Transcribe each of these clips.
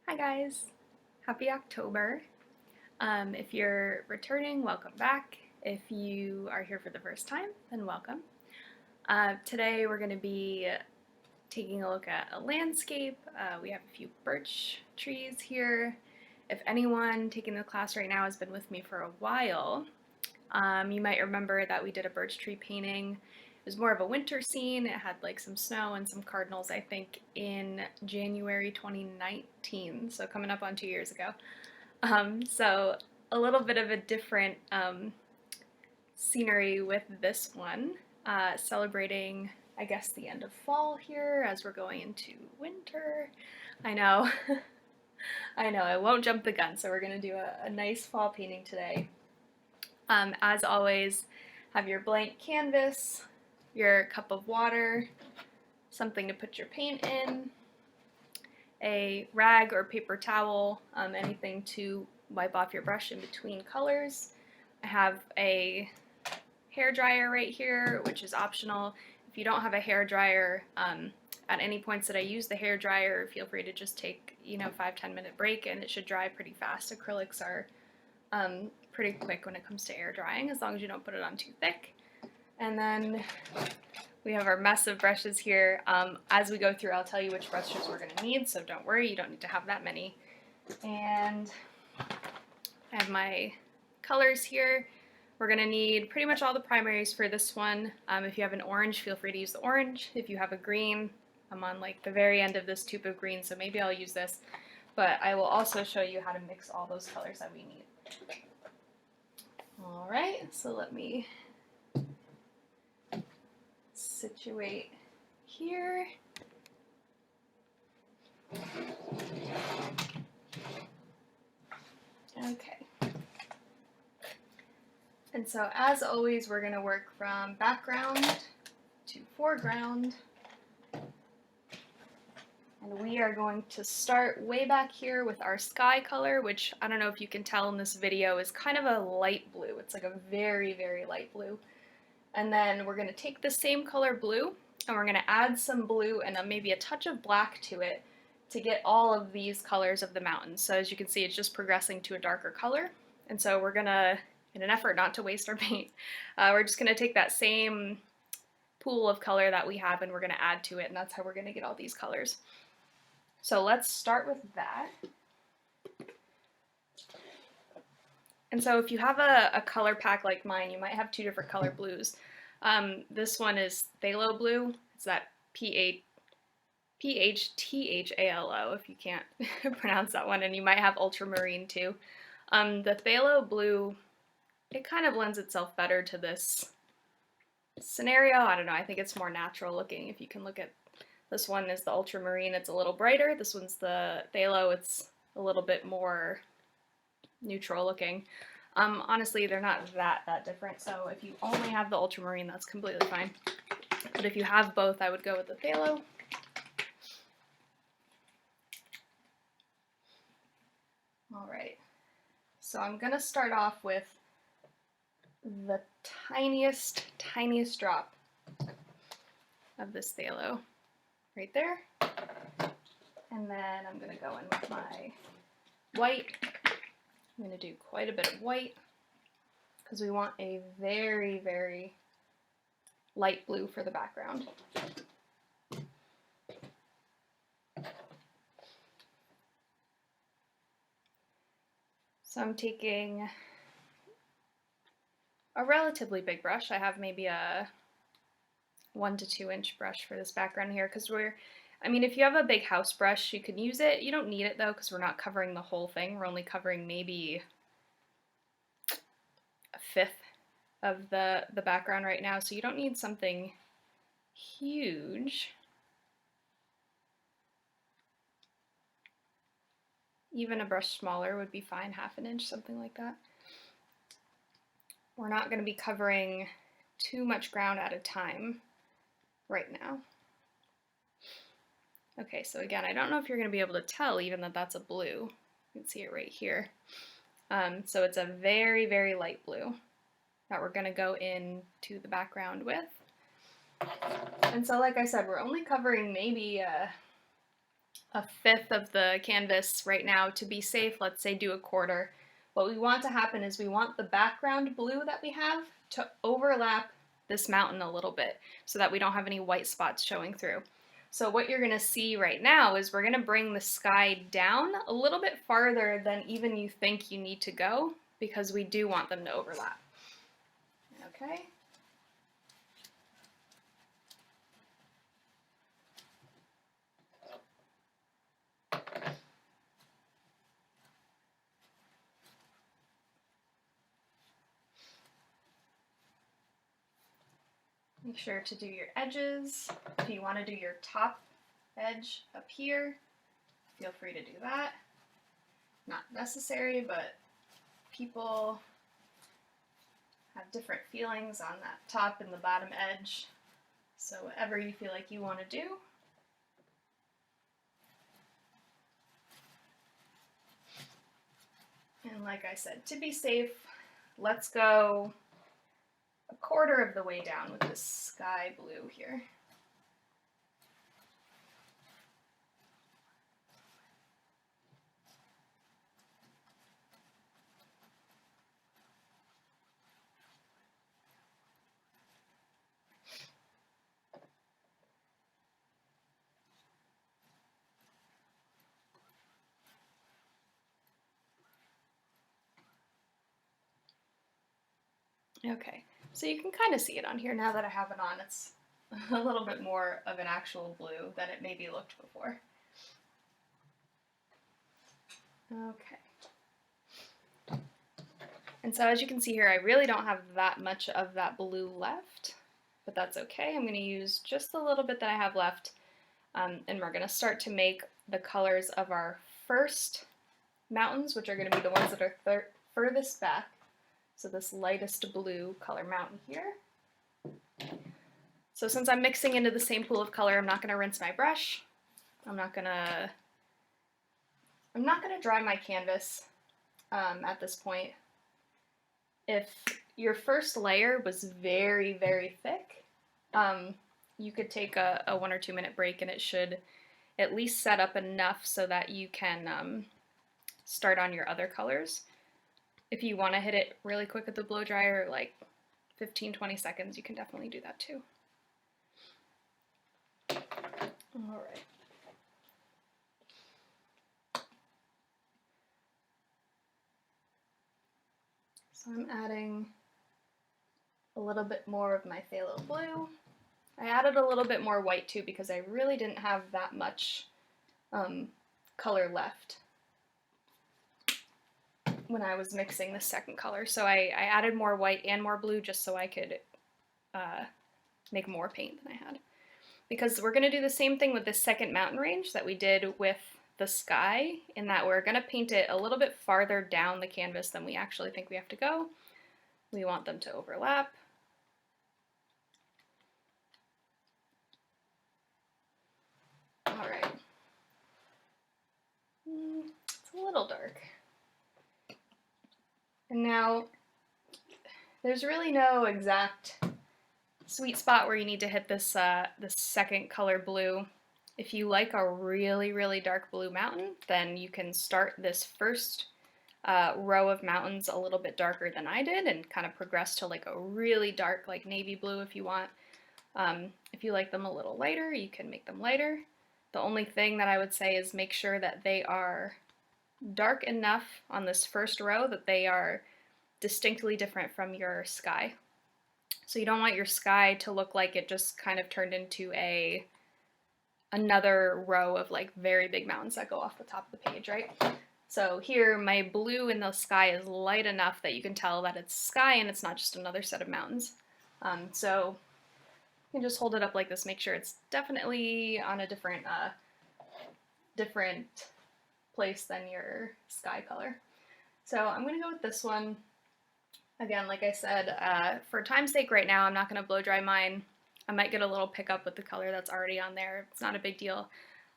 Hi guys, happy October. If you're returning, welcome back. If you are here for the first time, then welcome. Today we're going to be taking a look at a landscape. We have a few birch trees here. If anyone taking the class right now has been with me for a while, you might remember that we did a birch tree painting. It was more of a winter scene. It had like some snow and some cardinals, I think, in January 2019, so coming up on 2 years ago. So a little bit of a different scenery with this one, celebrating, I guess, the end of fall here as we're going into winter. I know, I know, I won't jump the gun, so we're gonna do a nice fall painting today. As always, have your blank canvas, your cup of water, something to put your paint in, a rag or paper towel, anything to wipe off your brush in between colors. I have a hair dryer right here, which is optional. If you don't have a hair dryer, at any points that I use the hair dryer, feel free to just take 5-10 minute break, and it should dry pretty fast. Acrylics are pretty quick when it comes to air drying, as long as you don't put it on too thick. And then we have our mess of brushes here. As we go through, I'll tell you which brushes we're going to need, so don't worry, you don't need to have that many. And I have my colors here. We're going to need pretty much all the primaries for this one. If you have an orange, feel free to use the orange. If you have a green, I'm on like the very end of this tube of green, so maybe I'll use this. But I will also show you how to mix all those colors that we need. Alright, so let me situate here. Okay. And so as always, we're going to work from background to foreground. And we are going to start way back here with our sky color, which I don't know if you can tell in this video is kind of a light blue. It's like a very, very light blue. And then we're going to take the same color blue, and we're going to add some blue and maybe a touch of black to it to get all of these colors of the mountains. So as you can see, it's just progressing to a darker color. And so we're going to, in an effort not to waste our paint, we're just going to take that same pool of color that we have and we're going to add to it, and that's how we're going to get all these colors. So let's start with that. And so if you have a color pack like mine, you might have two different color blues. This one is phthalo blue. It's that Phthalo, if you can't pronounce that one, and you might have ultramarine too. The phthalo blue, it kind of lends itself better to this scenario. I don't know, I think it's more natural looking. If you can look at this one is the ultramarine, it's a little brighter. This one's the phthalo, it's a little bit more neutral looking. Honestly, they're not that different, so if you only have the ultramarine, that's completely fine. But if you have both, I would go with the phthalo. Alright, so I'm going to start off with the tiniest drop of this phthalo right there. And then I'm going to go in with my white. I'm going to do quite a bit of white because we want a very, very light blue for the background. So I'm taking a relatively big brush. I have maybe a 1 to 2 inch brush for this background here because if you have a big house brush, you can use it. You don't need it though because we're not covering the whole thing. We're only covering maybe a fifth of the background right now, so you don't need something huge. Even a brush smaller would be fine, 1/2 inch, something like that. We're not going to be covering too much ground at a time right now. Okay, so again, I don't know if you're going to be able to tell even that that's a blue. You can see it right here. So it's a very, very light blue that we're going to go into the background with. And so like I said, we're only covering maybe a a fifth of the canvas right now to be safe. Let's say do a quarter. What we want to happen is we want the background blue that we have to overlap this mountain a little bit so that we don't have any white spots showing through. So what you're gonna see right now is we're gonna bring the sky down a little bit farther than even you think you need to go, because we do want them to overlap. Okay. Make sure to do your edges. If you want to do your top edge up here, feel free to do that. Not necessary, but people have different feelings on that top and the bottom edge. So whatever you feel like you want to do. And like I said, to be safe, let's go a quarter of the way down with this sky blue here. Okay, so you can kind of see it on here now that I have it on. It's a little bit more of an actual blue than it maybe looked before. Okay. And so as you can see here, I really don't have that much of that blue left, but that's okay. I'm going to use just a little bit that I have left, and we're going to start to make the colors of our first mountains, which are going to be the ones that are furthest back. So this lightest blue color mountain here. So since I'm mixing into the same pool of color, I'm not going to rinse my brush. I'm not going to dry my canvas at this point. If your first layer was very, very thick, you could take a 1 or 2 minute break, and it should at least set up enough so that you can start on your other colors. If you want to hit it really quick with the blow dryer, like 15-20 seconds, you can definitely do that too. All right. So I'm adding a little bit more of my phthalo blue. I added a little bit more white too because I really didn't have that much color left when I was mixing the second color. So I added more white and more blue just so I could make more paint than I had. Because we're going to do the same thing with this second mountain range that we did with the sky, in that we're going to paint it a little bit farther down the canvas than we actually think we have to go. We want them to overlap. All right. It's a little dark. And now, there's really no exact sweet spot where you need to hit this, this second color blue. If you like a really, really dark blue mountain, then you can start this first row of mountains a little bit darker than I did and kind of progress to like a really dark, like navy blue if you want. If you like them a little lighter, you can make them lighter. The only thing that I would say is make sure that they are dark enough on this first row that they are distinctly different from your sky. So you don't want your sky to look like it just kind of turned into another row of like very big mountains that go off the top of the page, right? So here my blue in the sky is light enough that you can tell that it's sky and it's not just another set of mountains. So you can just hold it up like this, make sure it's definitely on a different place than your sky color. So I'm going to go with this one. Again, like I said, for time's sake right now, I'm not going to blow dry mine. I might get a little pickup with the color that's already on there. It's not a big deal.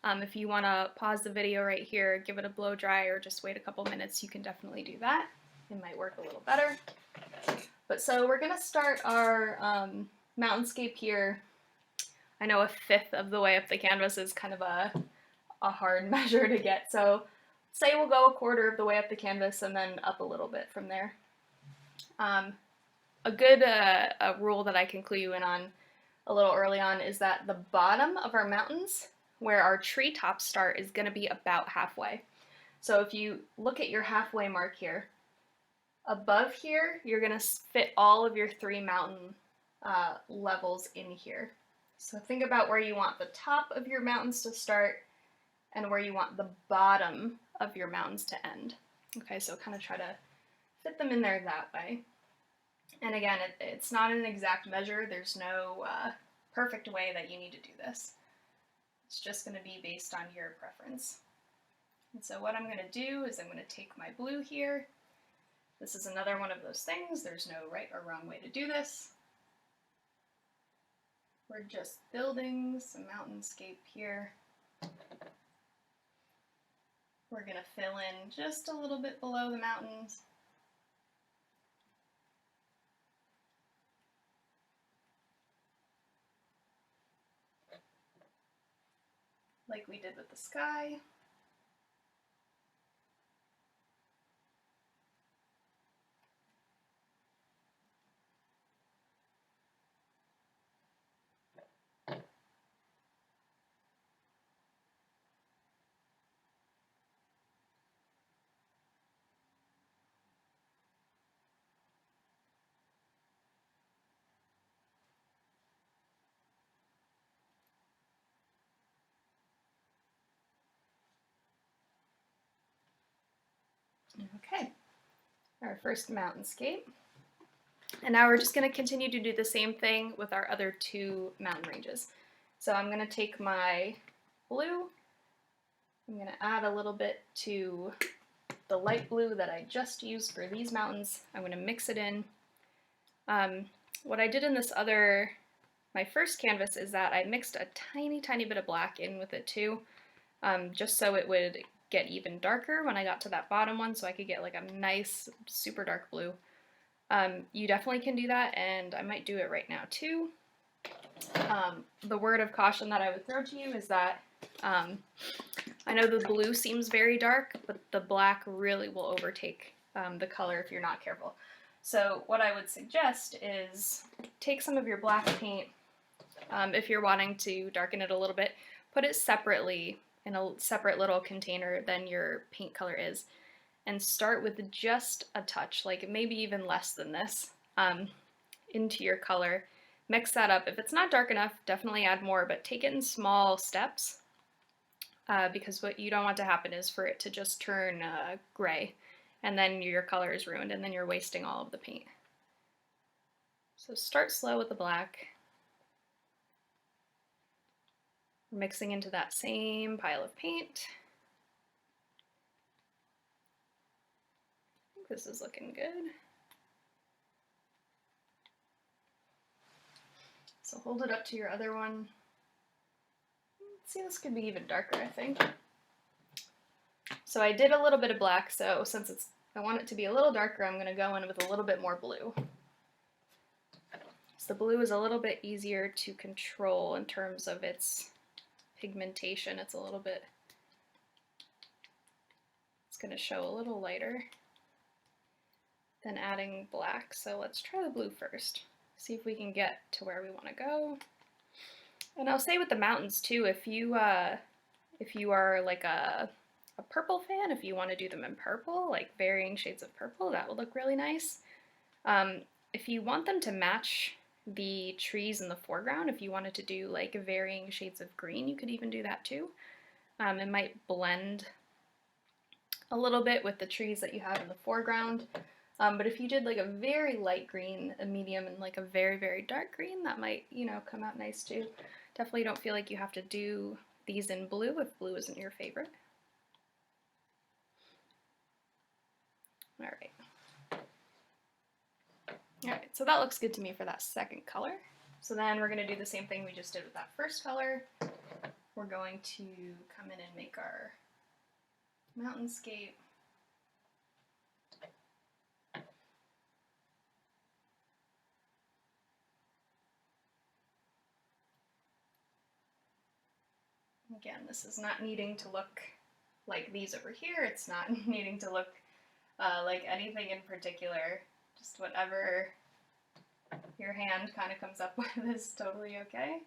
If you want to pause the video right here, give it a blow dry, or just wait a couple minutes, you can definitely do that. It might work a little better. But so we're going to start our mountainscape here. I know a fifth of the way up the canvas is kind of a a hard measure to get. So say we'll go a quarter of the way up the canvas and then up a little bit from there. A good a rule that I can clue you in on a little early on is that the bottom of our mountains, where our treetops start, is going to be about halfway. So if you look at your halfway mark here, above here, you're going to fit all of your 3 mountain levels in here. So think about where you want the top of your mountains to start and where you want the bottom of your mountains to end. Okay, so kind of try to fit them in there that way. And again, it's not an exact measure. There's no perfect way that you need to do this. It's just going to be based on your preference. And so what I'm going to do is I'm going to take my blue here. This is another one of those things. There's no right or wrong way to do this. We're just building some mountainscape here. We're going to fill in just a little bit below the mountains. Like we did with the sky. Okay, our first mountainscape. And now we're just going to continue to do the same thing with our other 2 mountain ranges. So I'm going to take my blue, I'm going to add a little bit to the light blue that I just used for these mountains. I'm going to mix it in. What I did in this my first canvas is that I mixed a tiny bit of black in with it too, just so it would get even darker when I got to that bottom one, so I could get like a nice super dark blue. You definitely can do that, and I might do it right now too. The word of caution that I would throw to you is that I know the blue seems very dark, but the black really will overtake the color if you're not careful. So what I would suggest is take some of your black paint, if you're wanting to darken it a little bit, put it separately in a separate little container than your paint color is, and start with just a touch, like maybe even less than this, into your color. Mix that up. If it's not dark enough, definitely add more, but take it in small steps, because what you don't want to happen is for it to just turn gray, and then your color is ruined, and then you're wasting all of the paint. So start slow with the black. Mixing into that same pile of paint. I think this is looking good. So hold it up to your other one. See, this could be even darker, I think. So I did a little bit of black, so since I want it to be a little darker, I'm going to go in with a little bit more blue. So the blue is a little bit easier to control in terms of its pigmentation. It's going to show a little lighter than adding black. So let's try the blue first. See if we can get to where we want to go. And I'll say with the mountains too, if you are like a purple fan, if you want to do them in purple, like varying shades of purple, that would look really nice. If you want them to match the trees in the foreground, if you wanted to do like varying shades of green, you could even do that too. It might blend a little bit with the trees that you have in the foreground. But if you did like a very light green, a medium, and like a very dark green, that might, come out nice too. Definitely don't feel like you have to do these in blue if blue isn't your favorite. Alright, so that looks good to me for that second color. So then we're going to do the same thing we just did with that first color. We're going to come in and make our mountainscape. Again, this is not needing to look like these over here. It's not needing to look like anything in particular. Just whatever your hand kind of comes up with is totally okay.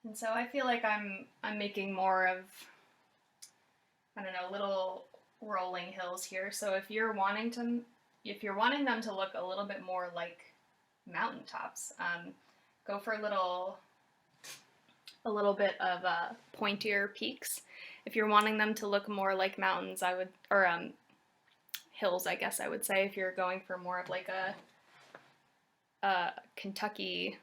And so I feel like I'm making more of, I don't know, little rolling hills here. So if you're wanting them to look a little bit more like mountaintops, go for a little bit of pointier peaks. If you're wanting them to look more like mountains, I would, or hills, I guess I would say, if you're going for more of like a Kentucky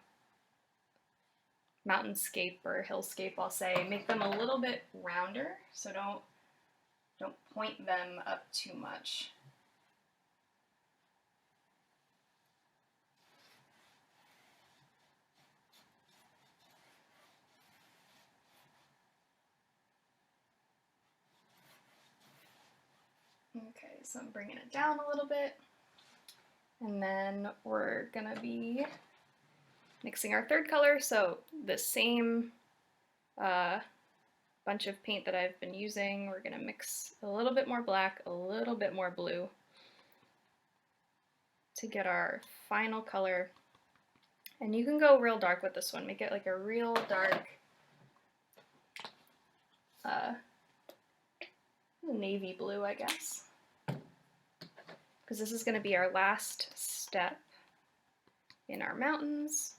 mountainscape or hillscape, I'll say, make them a little bit rounder, so don't point them up too much. Okay, so I'm bringing it down a little bit, and then we're gonna be mixing our third color, so the same bunch of paint that I've been using, we're gonna mix a little bit more black, a little bit more blue to get our final color. And you can go real dark with this one, make it like a real dark navy blue, I guess, because this is going to be our last step in our mountains.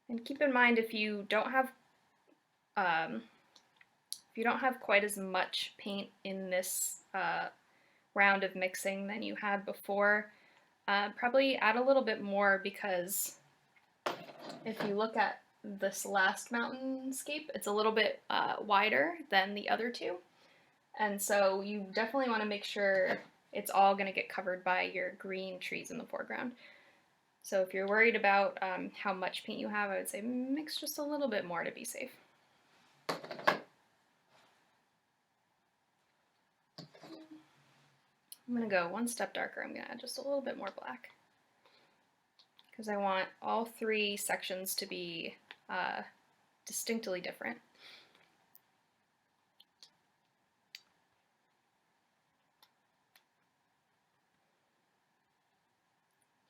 And keep in mind, if you don't have quite as much paint in this round of mixing than you had before, probably add a little bit more, because if you look at this last mountainscape, it's a little bit wider than the other two, and so you definitely want to make sure it's all going to get covered by your green trees in the foreground. So if you're worried about how much paint you have, I would say mix just a little bit more to be safe. I'm going to go one step darker. I'm going to add just a little bit more black, because I want all three sections to be distinctly different.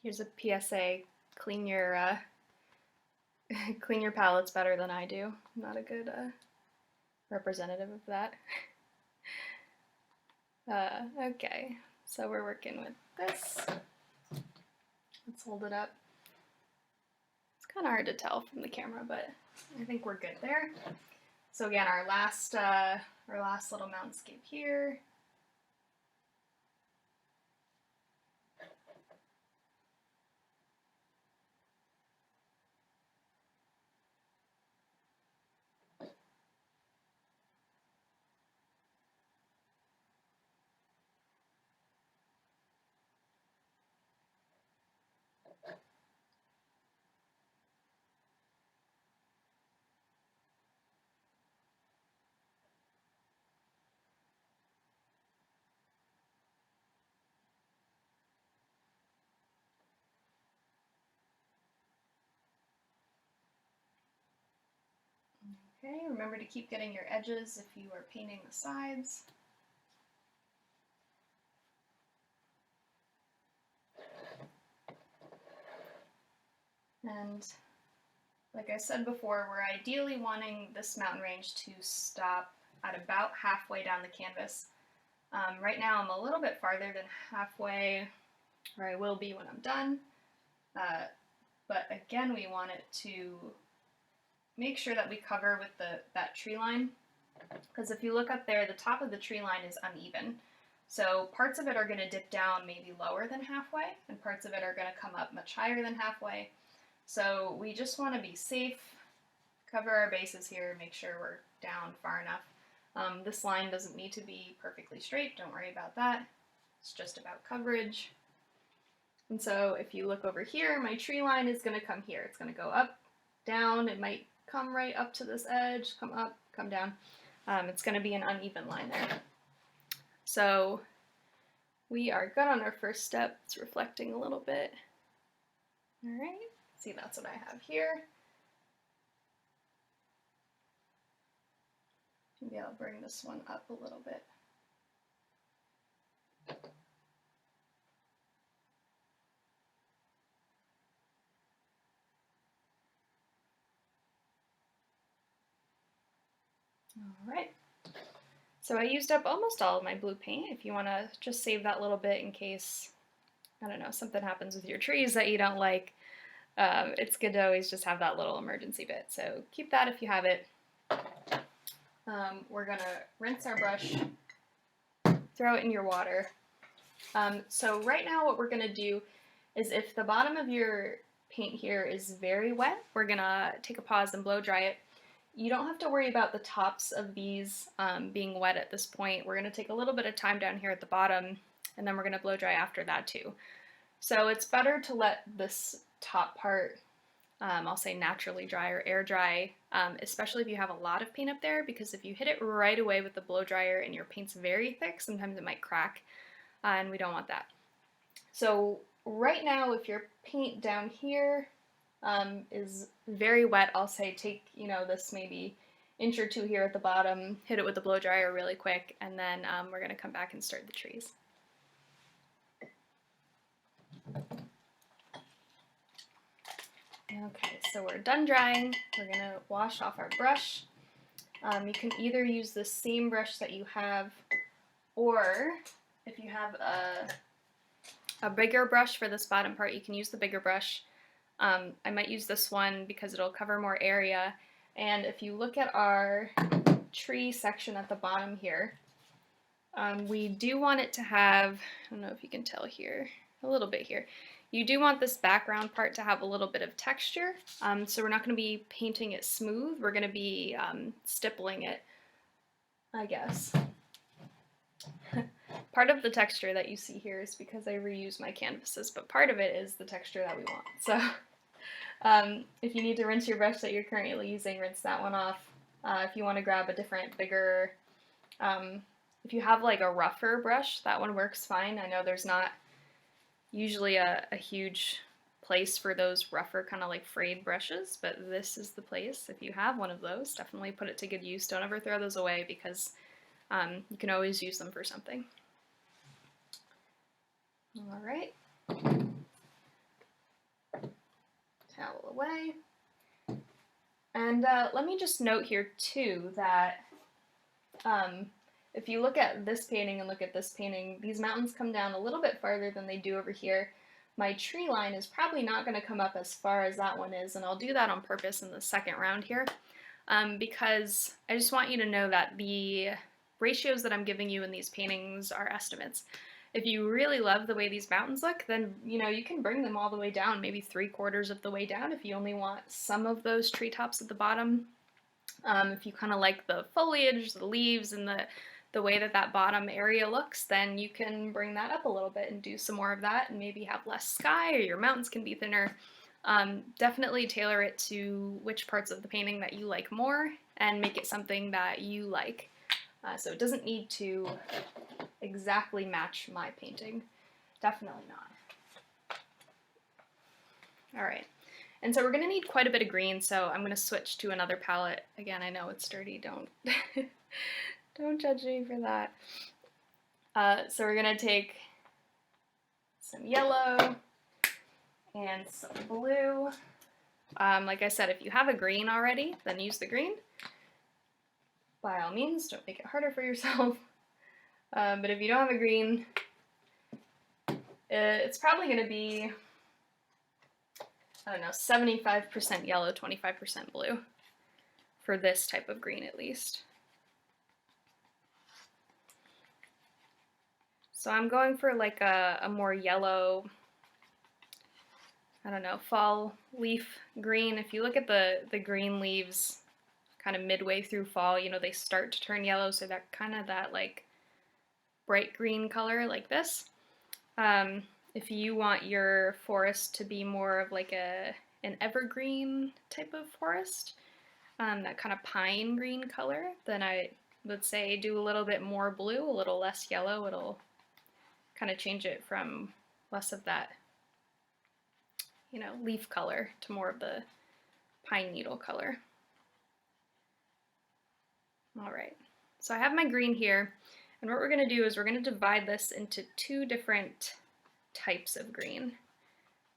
Here's a PSA, clean your clean your palettes better than I do. I'm not a good representative of that. Okay, so we're working with this. Let's hold it up. It's kind of hard to tell from the camera, but I think we're good there. So again, our last little mountainscape here. Okay, remember to keep getting your edges if you are painting the sides. And like I said before, we're ideally wanting this mountain range to stop at about halfway down the canvas. Right now I'm a little bit farther than halfway, or I will be when I'm done. But again, we want it to make sure that we cover with that tree line, because if you look up there, the top of the tree line is uneven. So parts of it are going to dip down maybe lower than halfway, and parts of it are going to come up much higher than halfway. So we just want to be safe, cover our bases here, make sure we're down far enough. This line doesn't need to be perfectly straight, don't worry about that. It's just about coverage. And so if you look over here, my tree line is going to come here. It's going to go up, down, it might come right up to this edge, come up, come down. It's going to be an uneven line there. So we are good on our first step. It's reflecting a little bit. All right, see, that's what I have here. Maybe I'll bring this one up a little bit. All right. So I used up almost all of my blue paint. If you want to just save that little bit in case, I don't know, something happens with your trees that you don't like, it's good to always just have that little emergency bit. So keep that if you have it. We're gonna rinse our brush, throw it in your water. So right now what we're gonna do is if the bottom of your paint here is very wet, we're gonna take a pause and blow dry it. You don't have to worry about the tops of these being wet at this point. We're gonna take a little bit of time down here at the bottom, and then we're gonna blow dry after that too. So it's better to let this top part, I'll say naturally dry or air dry, especially if you have a lot of paint up there, because if you hit it right away with the blow dryer and your paint's very thick, sometimes it might crack, and we don't want that. So right now, if your paint down here is very wet, I'll say take, this maybe inch or two here at the bottom, hit it with the blow dryer really quick, and then we're gonna come back and start the trees. Okay, so we're done drying. We're gonna wash off our brush. You can either use the same brush that you have, or if you have a bigger brush for this bottom part, you can use the bigger brush. I might use this one because it'll cover more area. And if you look at our tree section at the bottom here, we do want it to have, I don't know if you can tell here, a little bit here. You do want this background part to have a little bit of texture. So we're not going to be painting it smooth. We're going to be stippling it, I guess. Part of the texture that you see here is because I reuse my canvases, but part of it is the texture that we want. So if you need to rinse your brush that you're currently using, rinse that one off. If you want to grab a different, bigger, if you have like a rougher brush, that one works fine. I know there's not usually a huge place for those rougher kind of like frayed brushes, but this is the place. If you have one of those, definitely put it to good use. Don't ever throw those away because you can always use them for something. All right. Towel away. And let me just note here too that if you look at this painting and look at this painting, these mountains come down a little bit farther than they do over here. My tree line is probably not going to come up as far as that one is, and I'll do that on purpose in the second round here, because I just want you to know that the ratios that I'm giving you in these paintings are estimates. If you really love the way these mountains look, then you can bring them all the way down, maybe 3/4 of the way down if you only want some of those treetops at the bottom. If you kind of like the foliage, the leaves, and the way that bottom area looks, then you can bring that up a little bit and do some more of that and maybe have less sky, or your mountains can be thinner. Definitely tailor it to which parts of the painting that you like more and make it something that you like. So it doesn't need to exactly match my painting. Definitely not. All right. And so we're going to need quite a bit of green, so I'm going to switch to another palette. Again, I know it's dirty, don't don't judge me for that. So we're going to take some yellow and some blue. Like I said, if you have a green already, then use the green. By all means, don't make it harder for yourself. But if you don't have a green, it's probably going to be, I don't know, 75% yellow, 25% blue for this type of green at least. So I'm going for like a more yellow, I don't know, fall leaf green. If you look at the green leaves kind of midway through fall, they start to turn yellow, so they're kind of that like bright green color like this. If you want your forest to be more of like an evergreen type of forest, that kind of pine green color, then I would say do a little bit more blue, a little less yellow. It'll kind of change it from less of that, you know, leaf color to more of the pine needle color. All right, so I have my green here, and what we're going to do is we're going to divide this into two different types of green.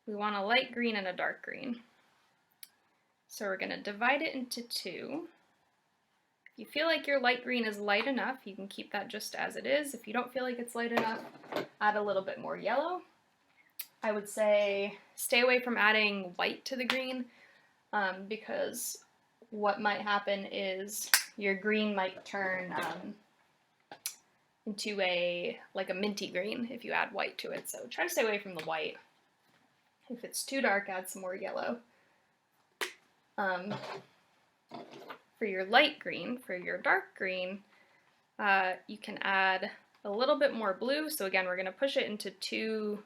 We want a light green and a dark green. So we're going to divide it into two. If you feel like your light green is light enough, you can keep that just as it is. If you don't feel like it's light enough, add a little bit more yellow. I would say stay away from adding white to the green because what might happen is your green might turn into like a minty green if you add white to it. So try to stay away from the white. If it's too dark, add some more yellow. For your light green, for your dark green, you can add a little bit more blue. So again, we're going to push it into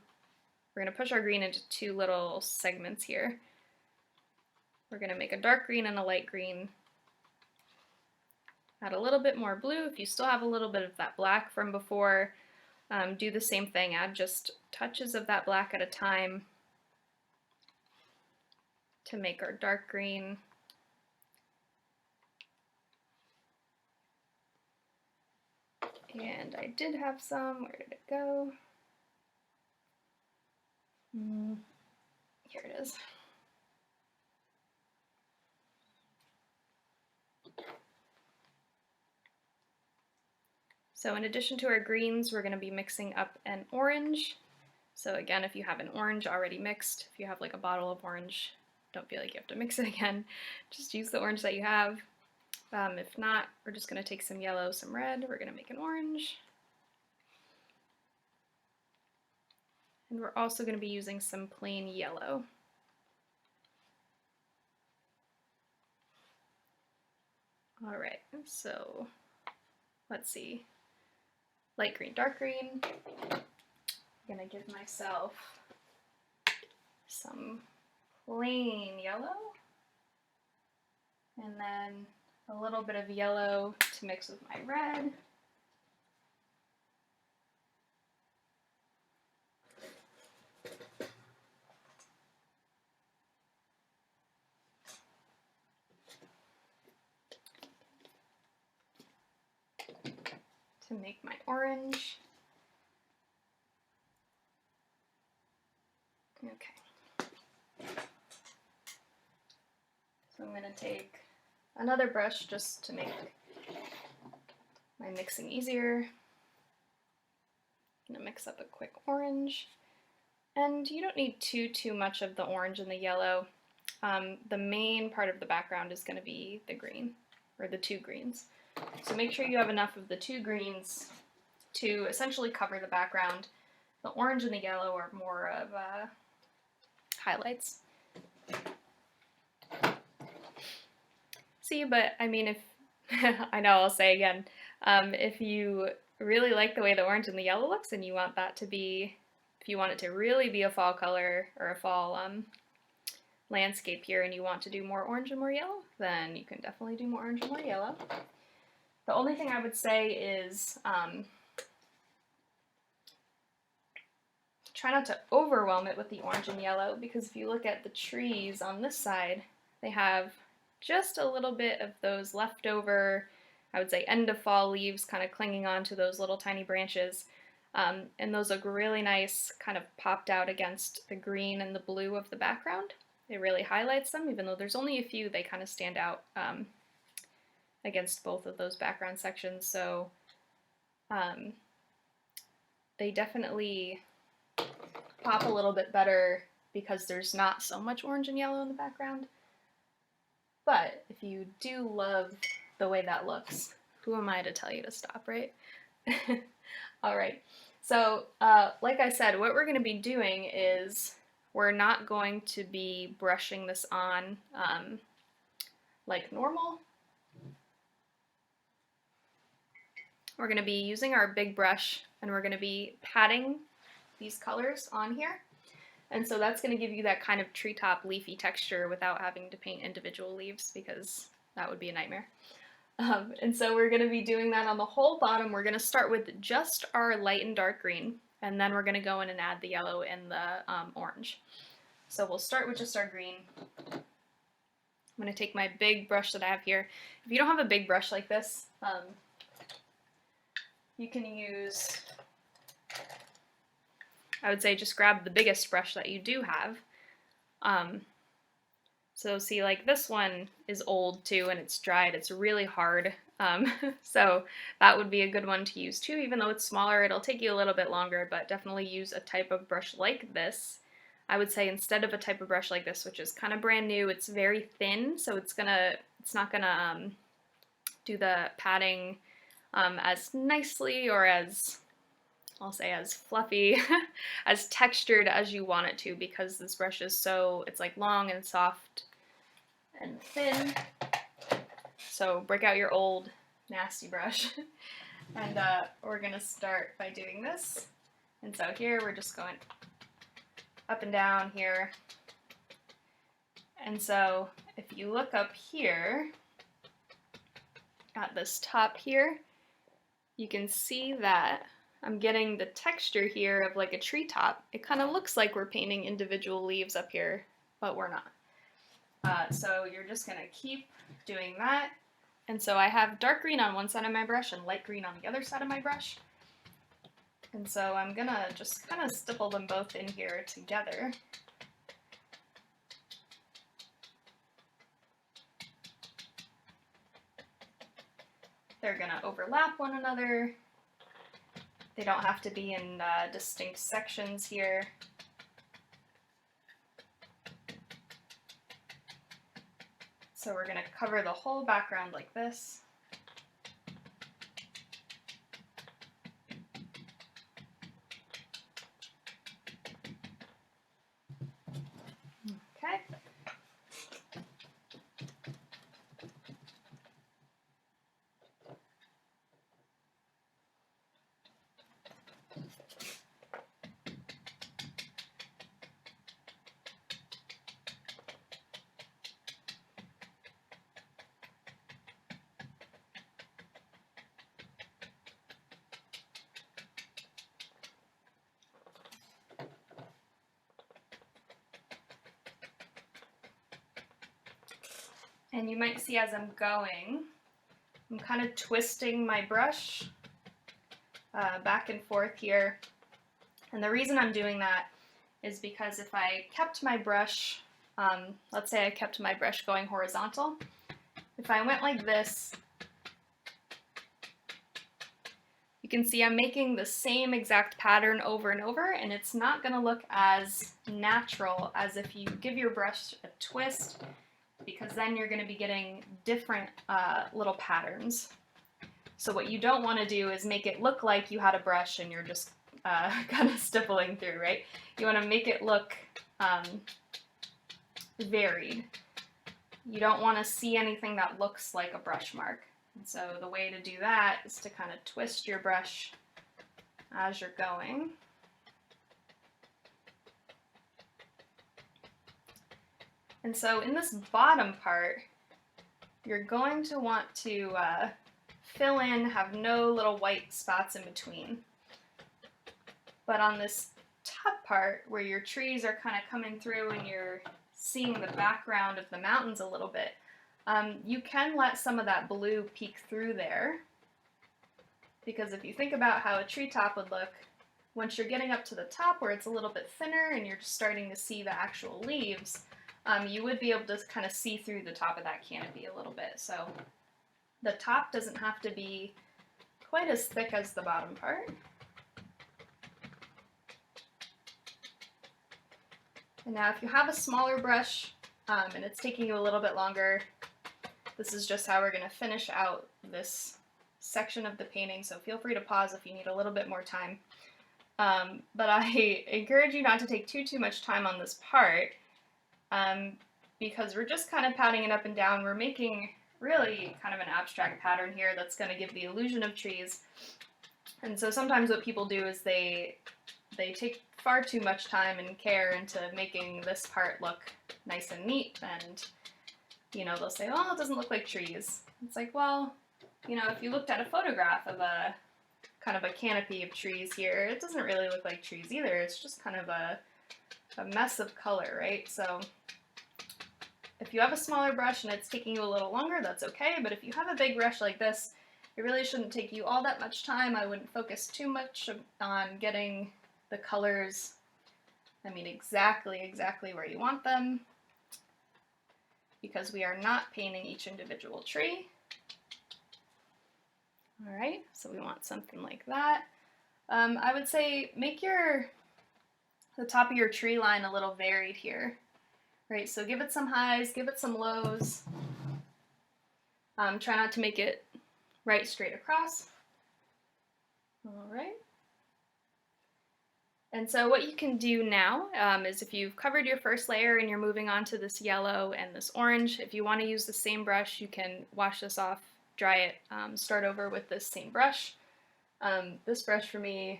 we're going to push our green into two little segments here. We're going to make a dark green and a light green. Add a little bit more blue. If you still have a little bit of that black from before, do the same thing. Add just touches of that black at a time to make our dark green. And I did have some, where did it go? Here it is. So in addition to our greens, we're going to be mixing up an orange. So again, if you have an orange already mixed, if you have like a bottle of orange, don't feel like you have to mix it again. Just use the orange that you have. If not, we're just going to take some yellow, some red, we're going to make an orange. And we're also going to be using some plain yellow. All right, so let's see. Light green, dark green. I'm going to give myself some plain yellow. And then a little bit of yellow to mix with my red. To make my orange. Okay. So I'm going to take another brush just to make my mixing easier. I'm going to mix up a quick orange. And you don't need too much of the orange and the yellow. The main part of the background is going to be the green, or the two greens. So make sure you have enough of the two greens to essentially cover the background. The orange and the yellow are more of highlights. See, but I mean, if I know I'll say again, if you really like the way the orange and the yellow looks and you want that to be, if you want it to really be a fall color or a fall landscape here and you want to do more orange and more yellow, then you can definitely do more orange and more yellow. The only thing I would say is try not to overwhelm it with the orange and yellow, because if you look at the trees on this side, they have just a little bit of those leftover, I would say, end of fall leaves kind of clinging on to those little tiny branches. And those look really nice, kind of popped out against the green and the blue of the background. It really highlights them, even though there's only a few, they kind of stand out against both of those background sections. So they definitely pop a little bit better because there's not so much orange and yellow in the background. But if you do love the way that looks, who am I to tell you to stop, right? All right, so like I said, what we're going to be doing is we're not going to be brushing this on like normal. We're going to be using our big brush and we're going to be patting these colors on here. And so that's going to give you that kind of treetop leafy texture without having to paint individual leaves, because that would be a nightmare. And so we're going to be doing that on the whole bottom. We're going to start with just our light and dark green. and then we're going to go in and add the yellow and the orange. So we'll start with just our green. I'm going to take my big brush that I have here. If you don't have a big brush like this, you can use, I would say just grab the biggest brush that you do have. So see, like this one is old too, and it's dried. It's really hard. So that would be a good one to use too. Even though it's smaller, it'll take you a little bit longer, but definitely use a type of brush like this. I would say instead of a type of brush like this, which is kind of brand new, it's very thin, so it's not gonna do the padding as nicely or as, I'll say, as fluffy, as textured as you want it to, because this brush is so, it's like long and soft and thin. So break out your old nasty brush. And we're gonna start by doing this. And so here we're just going up and down here. And so if you look up here at this top here, you can see that I'm getting the texture here of like a treetop. It kind of looks like we're painting individual leaves up here, but we're not. So you're just gonna keep doing that. And so I have dark green on one side of my brush and light green on the other side of my brush. And so I'm gonna just kind of stipple them both in here together. They're gonna overlap one another. They don't have to be in distinct sections here. So we're gonna cover the whole background like this. Okay. And you might see as I'm going, I'm kind of twisting my brush back and forth here. And the reason I'm doing that is because if I kept my brush, let's say I kept my brush going horizontal, if I went like this, you can see I'm making the same exact pattern over and over, and it's not going to look as natural as if you give your brush a twist, because then you're going to be getting different little patterns. So what you don't want to do is make it look like you had a brush and you're just kind of stippling through, right? You want to make it look varied. You don't want to see anything that looks like a brush mark. And so the way to do that is to kind of twist your brush as you're going. And so in this bottom part, you're going to want to fill in, have no little white spots in between. But on this top part, where your trees are kind of coming through and you're seeing the background of the mountains a little bit, you can let some of that blue peek through there. Because if you think about how a treetop would look, once you're getting up to the top where it's a little bit thinner and you're just starting to see the actual leaves, you would be able to kind of see through the top of that canopy a little bit. So the top doesn't have to be quite as thick as the bottom part. And now if you have a smaller brush and it's taking you a little bit longer, this is just how we're going to finish out this section of the painting, so feel free to pause if you need a little bit more time. But I encourage you not to take too much time on this part, because we're just kind of patting it up and down. We're making really kind of an abstract pattern here that's going to give the illusion of trees. And so sometimes what people do is they take far too much time and care into making this part look nice and neat, and you know, they'll say, oh, it doesn't look like trees. It's like, well, you know, if you looked at a photograph of a kind of a canopy of trees here. It doesn't really look like trees either. It's just kind of a mess of color, right? So if you have a smaller brush and it's taking you a little longer, that's okay. But if you have a big brush like this, it really shouldn't take you all that much time. I wouldn't focus too much on getting the colors, exactly where you want them, because we are not painting each individual tree. All right, so we want something like that. I would say make the top of your tree line a little varied here, right? So give it some highs, give it some lows. Try not to make it right straight across. All right. And so what you can do now is if you've covered your first layer and you're moving on to this yellow and this orange, if you want to use the same brush, you can wash this off, dry it, start over with this same brush. This brush for me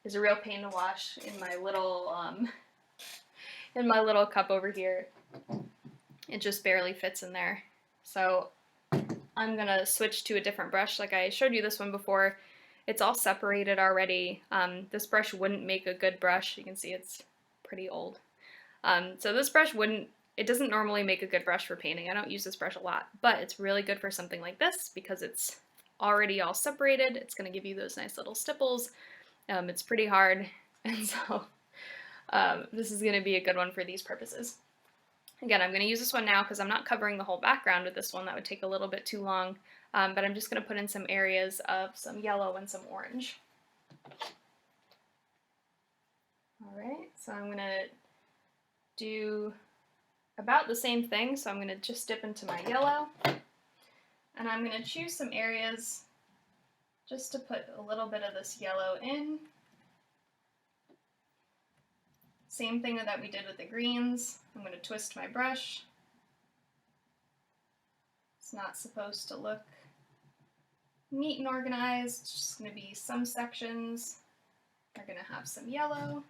is a real pain to wash in my little cup over here. It just barely fits in there. So I'm gonna switch to a different brush. Like I showed you this one before. It's all separated already. This brush wouldn't make a good brush. You can see it's pretty old. So this brush it doesn't normally make a good brush for painting. I don't use this brush a lot, but it's really good for something like this because it's already all separated. It's gonna give you those nice little stipples. It's pretty hard, and so this is gonna be a good one for these purposes. Again, I'm going to use this one now because I'm not covering the whole background with this one. That would take a little bit too long, but I'm just going to put in some areas of some yellow and some orange. All right, so I'm going to do about the same thing. So I'm going to just dip into my yellow, and I'm going to choose some areas just to put a little bit of this yellow in. Same thing that we did with the greens. I'm going to twist my brush. It's not supposed to look neat and organized. It's just going to be some sections are going to have some yellow.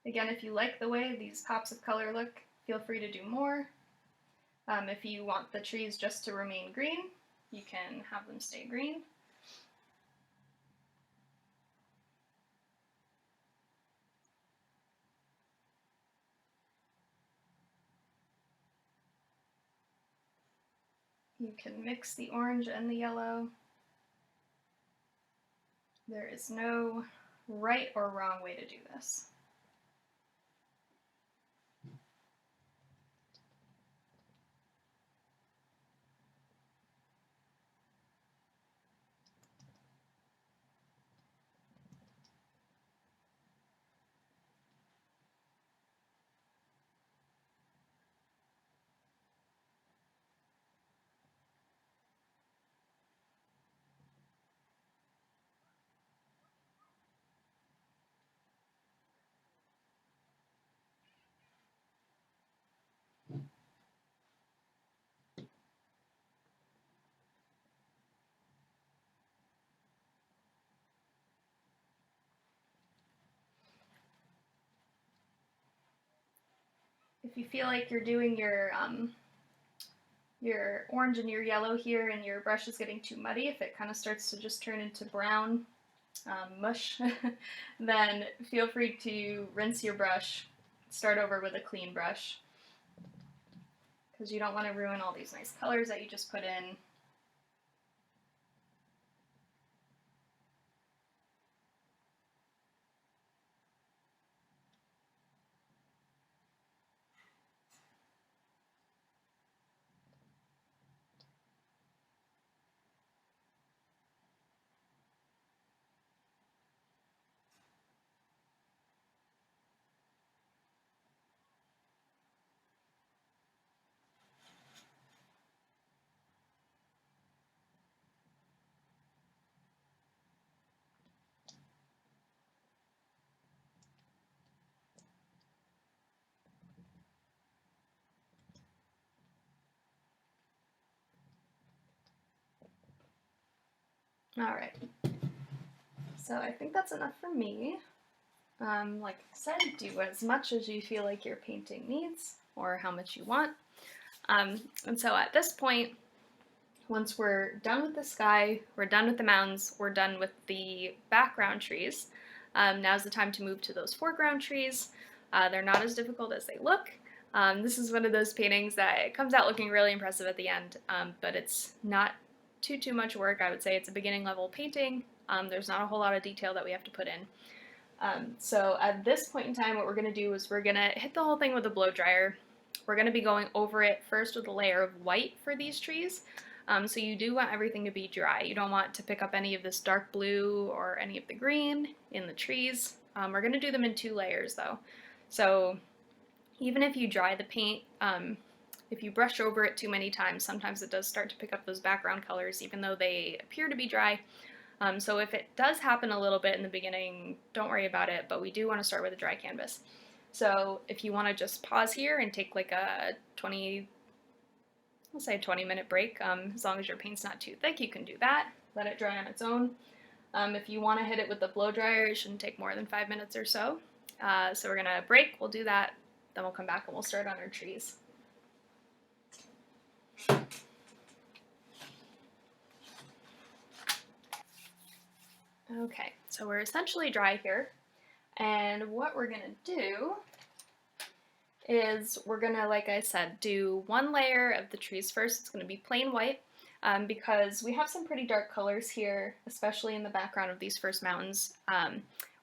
Again, if you like the way these pops of color look, feel free to do more. If you want the trees just to remain green, you can have them stay green. You can mix the orange and the yellow. There is no right or wrong way to do this. If you feel like you're doing your orange and your yellow here and your brush is getting too muddy, if it kind of starts to just turn into brown mush, then feel free to rinse your brush, start over with a clean brush, because you don't want to ruin all these nice colors that you just put in. All right, so I think that's enough for me. Like I said, do as much as you feel like your painting needs or how much you want. And so at this point, once we're done with the sky, we're done with the mountains, we're done with the background trees, now's the time to move to those foreground trees. They're not as difficult as they look. This is one of those paintings that it comes out looking really impressive at the end, but it's not too much work. I would say it's a beginning level painting. There's not a whole lot of detail that we have to put in. So at this point in time, what we're going to do is we're going to hit the whole thing with a blow dryer. We're going to be going over it first with a layer of white for these trees. So you do want everything to be dry. You don't want to pick up any of this dark blue or any of the green in the trees. We're going to do them in 2 layers though. So even if you dry the paint, if you brush over it too many times, sometimes it does start to pick up those background colors even though they appear to be dry. So if it does happen a little bit in the beginning, don't worry about it, but we do want to start with a dry canvas. So if you want to just pause here and take like a 20-minute break, as long as your paint's not too thick, you can do that. Let it dry on its own. If you want to hit it with the blow dryer, it shouldn't take more than 5 minutes or so. So we're going to break, we'll do that, then we'll come back and we'll start on our trees. Okay, so we're essentially dry here, and what we're gonna do is we're gonna, like I said, do 1 layer of the trees first. It's gonna be plain white, because we have some pretty dark colors here, especially in the background of these first mountains,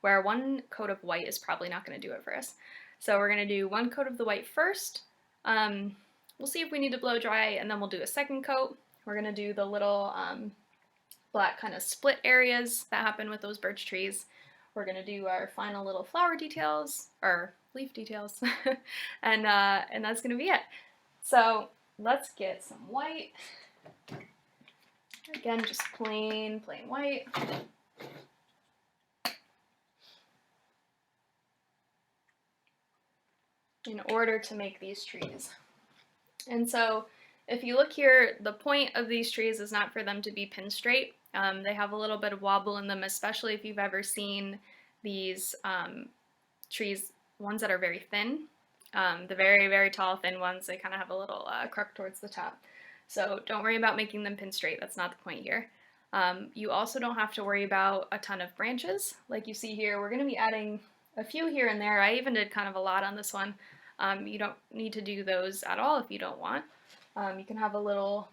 where 1 coat of white is probably not gonna do it for us. So we're gonna do 1 coat of the white first. We'll see if we need to blow dry, and then we'll do a 2nd coat. We're gonna do the little black kind of split areas that happen with those birch trees. We're going to do our final little flower details, or leaf details, and that's going to be it. So let's get some white. Again, just plain white. In order to make these trees. And so if you look here, the point of these trees is not for them to be pin straight. They have a little bit of wobble in them, especially if you've ever seen these trees, ones that are very thin. The very tall, thin ones, they kind of have a little crook towards the top. So don't worry about making them pin straight, that's not the point here. You also don't have to worry about a ton of branches. Like you see here, we're going to be adding a few here and there. I even did kind of a lot on this one. You don't need to do those at all if you don't want. You can have a little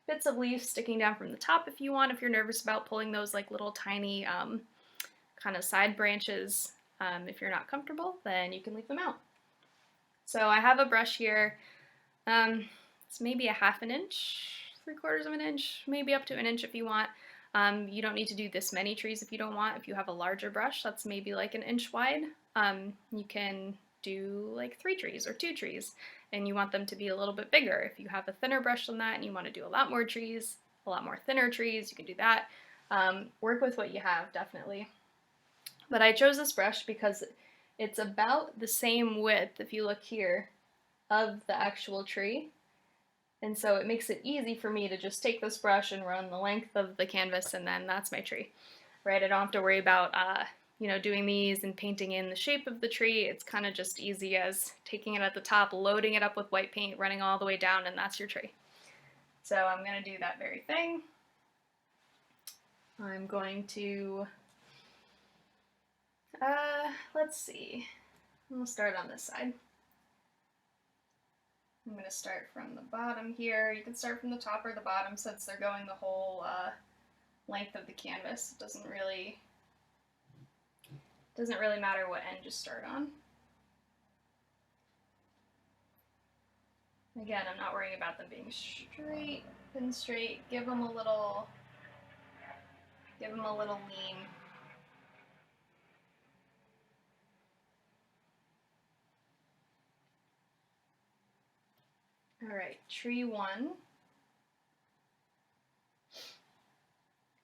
bits of leaves sticking down from the top if you want, if you're nervous about pulling those like little tiny kind of side branches. If you're not comfortable, then you can leave them out. So I have a brush here. It's maybe a 1/2 inch, 3/4 inch, maybe up to 1 inch if you want. You don't need to do this many trees if you don't want. If you have a larger brush that's maybe like 1 inch wide, you can do like 3 trees or 2 trees, and you want them to be a little bit bigger. If you have a thinner brush than that and you want to do a lot more trees, a lot more thinner trees, you can do that. Work with what you have, definitely. But I chose this brush because it's about the same width, if you look here, of the actual tree. And so it makes it easy for me to just take this brush and run the length of the canvas, and then that's my tree, right? I don't have to worry about doing these and painting in the shape of the tree. It's kind of just easy as taking it at the top, loading it up with white paint, running all the way down, and that's your tree. So I'm going to do that very thing. I'm going to, let's see, we'll start on this side. I'm going to start from the bottom here. You can start from the top or the bottom since they're going the whole length of the canvas. It doesn't really matter what end you start on. Again, I'm not worrying about them being straight, pin straight. Give them a little lean. All right, tree 1.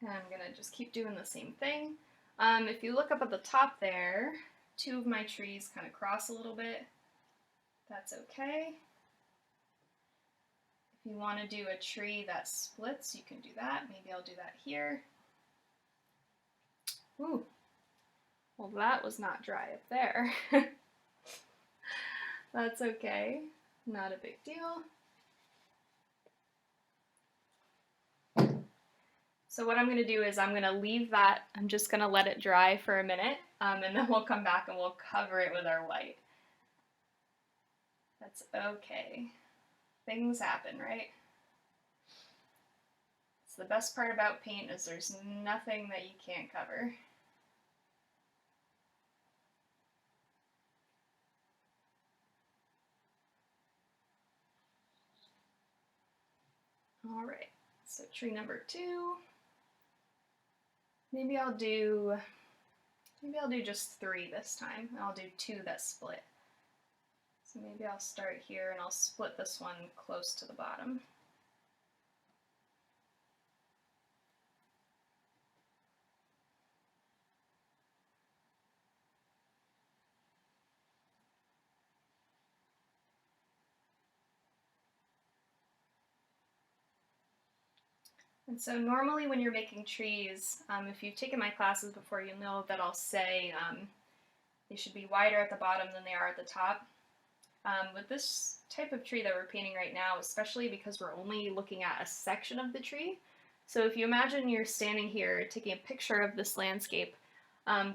And I'm gonna just keep doing the same thing. If you look up at the top there, 2 of my trees kind of cross a little bit. That's okay. If you want to do a tree that splits, you can do that. Maybe I'll do that here. Ooh, well that was not dry up there. That's okay, not a big deal. So what I'm going to do is I'm going to leave that, I'm just going to let it dry for a minute, and then we'll come back and we'll cover it with our white. That's okay. Things happen, right? It's the best part about paint is there's nothing that you can't cover. All right, so tree number 2. Maybe I'll do just 3 this time, and I'll do 2 that split. So maybe I'll start here and I'll split this one close to the bottom. And so normally when you're making trees, if you've taken my classes before, you'll know that I'll say they should be wider at the bottom than they are at the top. With this type of tree that we're painting right now, especially because we're only looking at a section of the tree, so if you imagine you're standing here taking a picture of this landscape,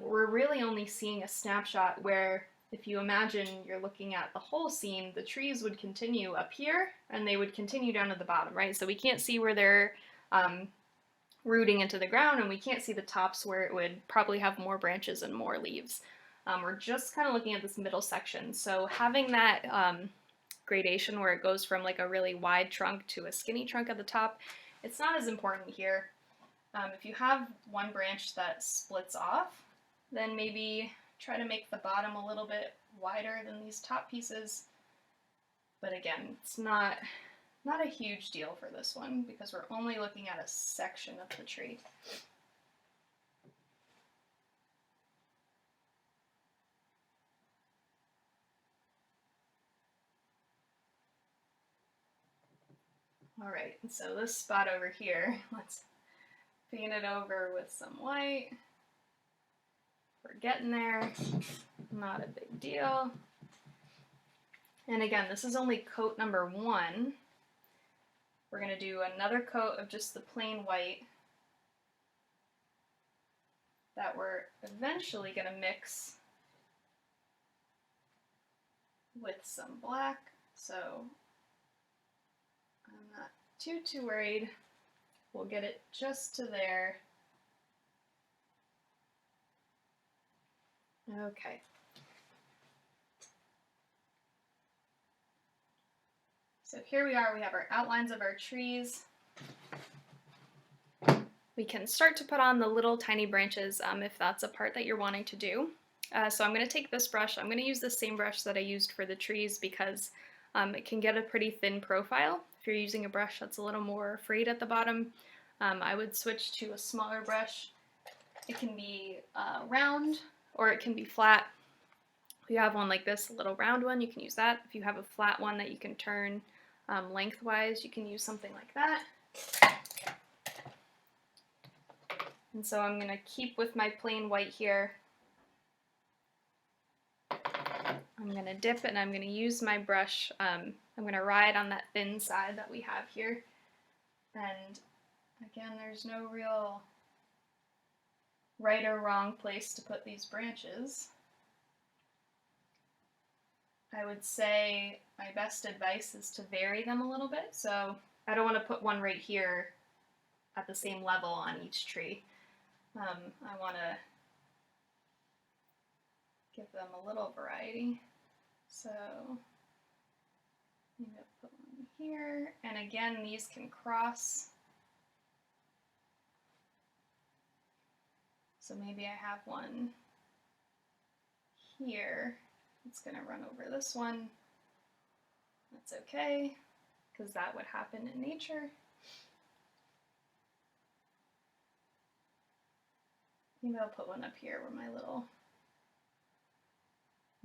we're really only seeing a snapshot where if you imagine you're looking at the whole scene, the trees would continue up here and they would continue down to the bottom, right? So we can't see where they're rooting into the ground, and we can't see the tops where it would probably have more branches and more leaves. We're just kind of looking at this middle section. So having that gradation where it goes from like a really wide trunk to a skinny trunk at the top, it's not as important here. If you have one branch that splits off, then maybe try to make the bottom a little bit wider than these top pieces. But again, it's not a huge deal for this one because we're only looking at a section of the tree. All right, so this spot over here, let's paint it over with some white. We're getting there, not a big deal. And again, this is only coat number 1. We're going to do another coat of just the plain white that we're eventually going to mix with some black. So I'm not too worried. We'll get it just to there. Okay. So here we are, we have our outlines of our trees. We can start to put on the little tiny branches if that's a part that you're wanting to do. So I'm going to take this brush. I'm going to use the same brush that I used for the trees because it can get a pretty thin profile. If you're using a brush that's a little more frayed at the bottom, I would switch to a smaller brush. It can be round or it can be flat. If you have one like this, a little round one, you can use that. If you have a flat one that you can turn lengthwise, you can use something like that. And so I'm going to keep with my plain white here. I'm going to dip and I'm going to use my brush. I'm going to ride on that thin side that we have here. And again, there's no real right or wrong place to put these branches. I would say my best advice is to vary them a little bit. So I don't want to put one right here at the same level on each tree. I want to give them a little variety. So I'm going to put one here, and again, these can cross. So maybe I have one here. It's going to run over this one. That's okay, because that would happen in nature. Maybe I'll put one up here where my little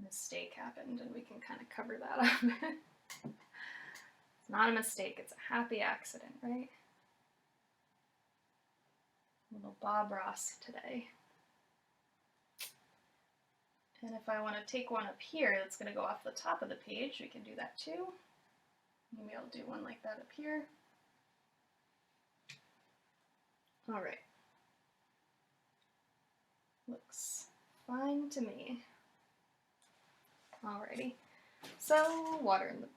mistake happened and we can kind of cover that up. It's not a mistake, it's a happy accident, right? Little Bob Ross today. And if I want to take one up here that's going to go off the top of the page, we can do that too. Maybe I'll do one like that up here. All right. Looks fine to me. Alrighty. So, water in the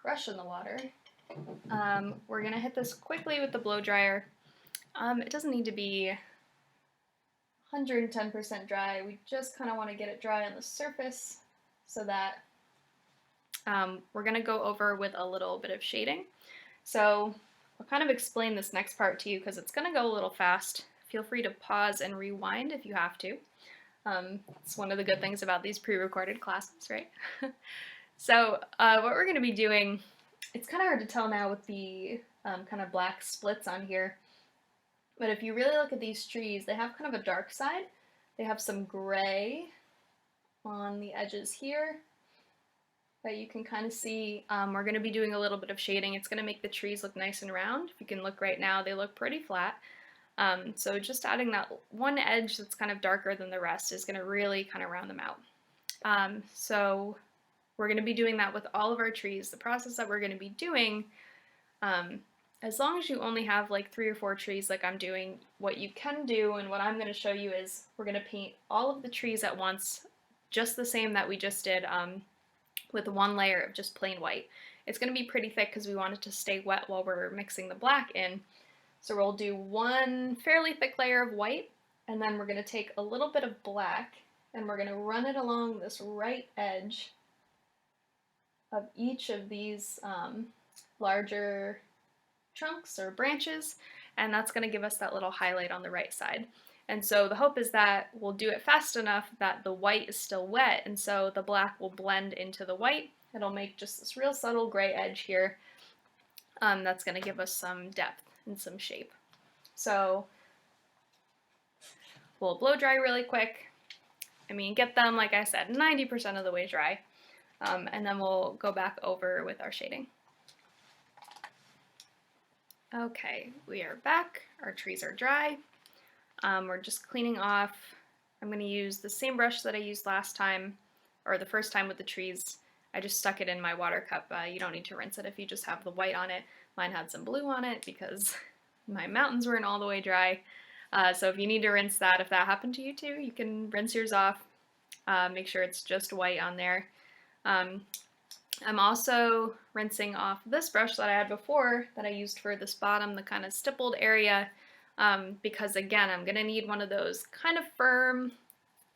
brush in the water. We're gonna hit this quickly with the blow dryer. It doesn't need to be 110% dry. We just kind of want to get it dry on the surface so that we're going to go over with a little bit of shading. So I'll kind of explain this next part to you because it's going to go a little fast. Feel free to pause and rewind if you have to. It's one of the good things about these pre-recorded classes, right? So what we're going to be doing, it's kind of hard to tell now with the kind of black splits on here, but if you really look at these trees, they have kind of a dark side. They have some gray on the edges here that you can kind of see. We're going to be doing a little bit of shading. It's going to make the trees look nice and round. If you can look right now, they look pretty flat. So just adding that one edge that's kind of darker than the rest is going to really kind of round them out. So we're going to be doing that with all of our trees. The process that we're going to be doing, as long as you only have like 3 or 4 trees like I'm doing, what you can do and what I'm going to show you is we're going to paint all of the trees at once, just the same that we just did with one layer of just plain white. It's going to be pretty thick because we want it to stay wet while we're mixing the black in. So we'll do one fairly thick layer of white, and then we're going to take a little bit of black and we're going to run it along this right edge of each of these larger trunks or branches, and that's going to give us that little highlight on the right side. And so the hope is that we'll do it fast enough that the white is still wet, and so the black will blend into the white. It'll make just this real subtle gray edge here that's going to give us some depth and some shape. So we'll blow dry really quick. I mean, get them, like I said, 90% of the way dry, and then we'll go back over with our shading. Okay, we are back. Our trees are dry. We're just cleaning off. I'm going to use the same brush that I used last time, or the first time with the trees. I just stuck it in my water cup. You don't need to rinse it if you just have the white on it. Mine had some blue on it because my mountains weren't all the way dry. So if you need to rinse that, if that happened to you too, you can rinse yours off. Make sure it's just white on there. I'm also rinsing off this brush that I had before that I used for this bottom, the kind of stippled area, because again, I'm going to need one of those kind of firm,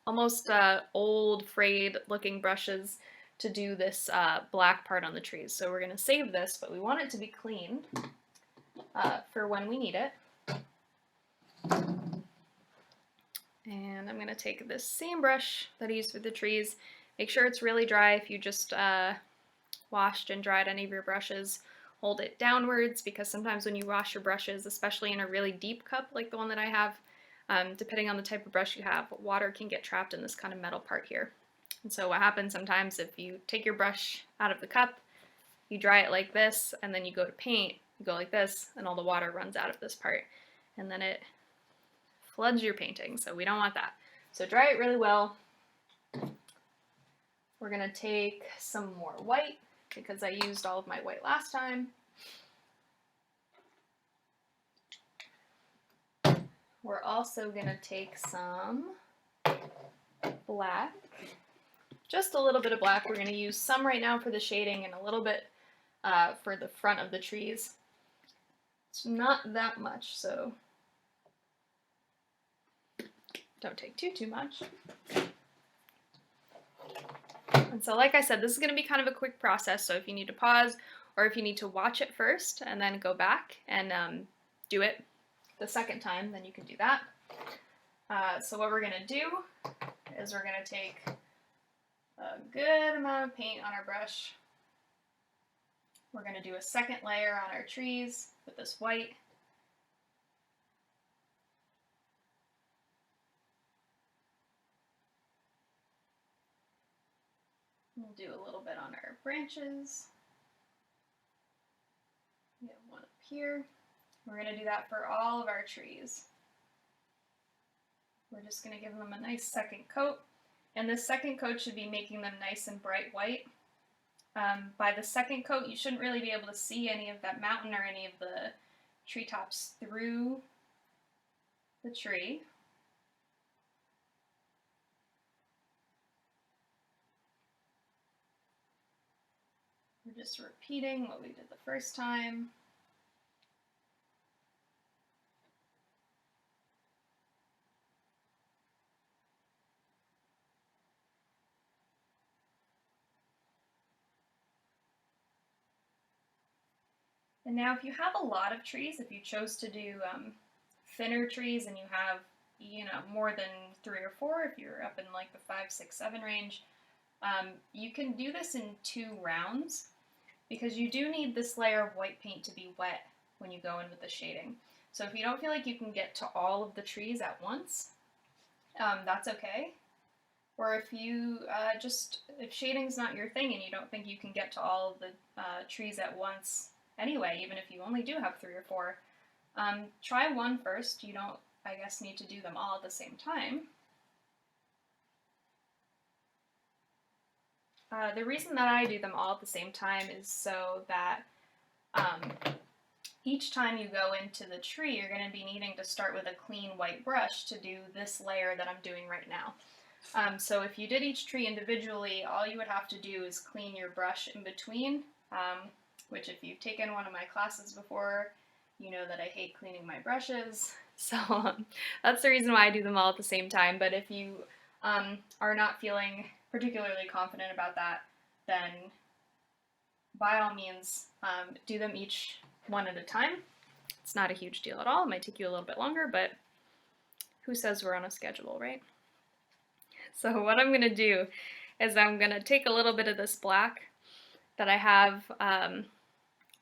almost old, frayed looking brushes to do this black part on the trees. So we're going to save this, but we want it to be clean for when we need it. And I'm going to take this same brush that I used for the trees. Make sure it's really dry. If you just washed and dried any of your brushes, hold it downwards, because sometimes when you wash your brushes, especially in a really deep cup like the one that I have, depending on the type of brush you have, water can get trapped in this kind of metal part here. And so what happens sometimes if you take your brush out of the cup, you dry it like this, and then you go to paint, you go like this, and all the water runs out of this part, and then it floods your painting, so we don't want that. So dry it really well. We're going to take some more white, because I used all of my white last time. We're also going to take some black, just a little bit of black. We're going to use some right now for the shading and a little bit for the front of the trees. It's not that much, so don't take too much. And so like I said, this is going to be kind of a quick process, so if you need to pause or if you need to watch it first and then go back and do it the second time, then you can do that. So what we're going to do is we're going to take a good amount of paint on our brush. We're going to do a second layer on our trees with this white. We'll do a little bit on our branches. We have one up here. We're going to do that for all of our trees. We're just going to give them a nice second coat. And this second coat should be making them nice and bright white. By the second coat, you shouldn't really be able to see any of that mountain or any of the treetops through the tree. We're just repeating what we did the first time. And now if you have a lot of trees, if you chose to do thinner trees and you have, more than 3 or 4, if you're up in like the 5, 6, 7 range, you can do this in 2 rounds because you do need this layer of white paint to be wet when you go in with the shading. So if you don't feel like you can get to all of the trees at once, that's okay. Or if you if shading's not your thing and you don't think you can get to all of the trees at once anyway, even if you only do have 3 or 4, try one first. You don't, I guess, need to do them all at the same time. The reason that I do them all at the same time is so that each time you go into the tree, you're going to be needing to start with a clean white brush to do this layer that I'm doing right now. So if you did each tree individually, all you would have to do is clean your brush in between, which if you've taken one of my classes before, you know that I hate cleaning my brushes. So that's the reason why I do them all at the same time. But if you are not feeling particularly confident about that, then by all means do them each one at a time. It's not a huge deal at all. It might take you a little bit longer, but who says we're on a schedule, right? So what I'm going to do is I'm going to take a little bit of this black that I have, and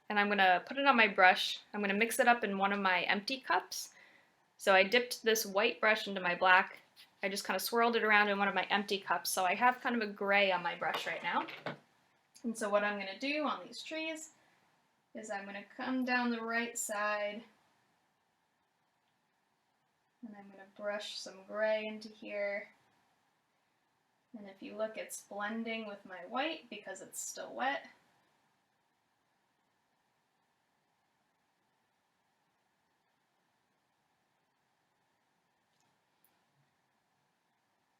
I'm going to put it on my brush. I'm going to mix it up in one of my empty cups. So I dipped this white brush into my black. I just kind of swirled it around in one of my empty cups. So I have kind of a gray on my brush right now. And so what I'm going to do on these trees is I'm going to come down the right side and I'm going to brush some gray into here. And if you look, it's blending with my white because it's still wet.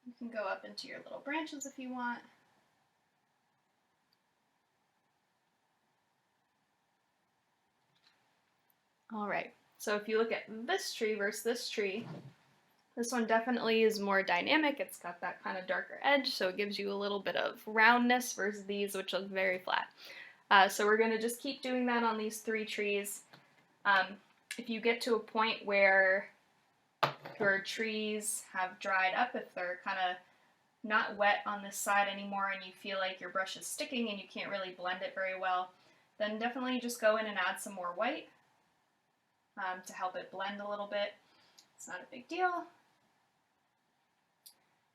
You can go up into your little branches if you want. All right, so if you look at this tree versus this tree, this one definitely is more dynamic. It's got that kind of darker edge, so it gives you a little bit of roundness versus these, which look very flat. So we're going to just keep doing that on these 3 trees. If you get to a point where your trees have dried up, if they're kind of not wet on this side anymore and you feel like your brush is sticking and you can't really blend it very well, then definitely just go in and add some more white to help it blend a little bit. It's not a big deal.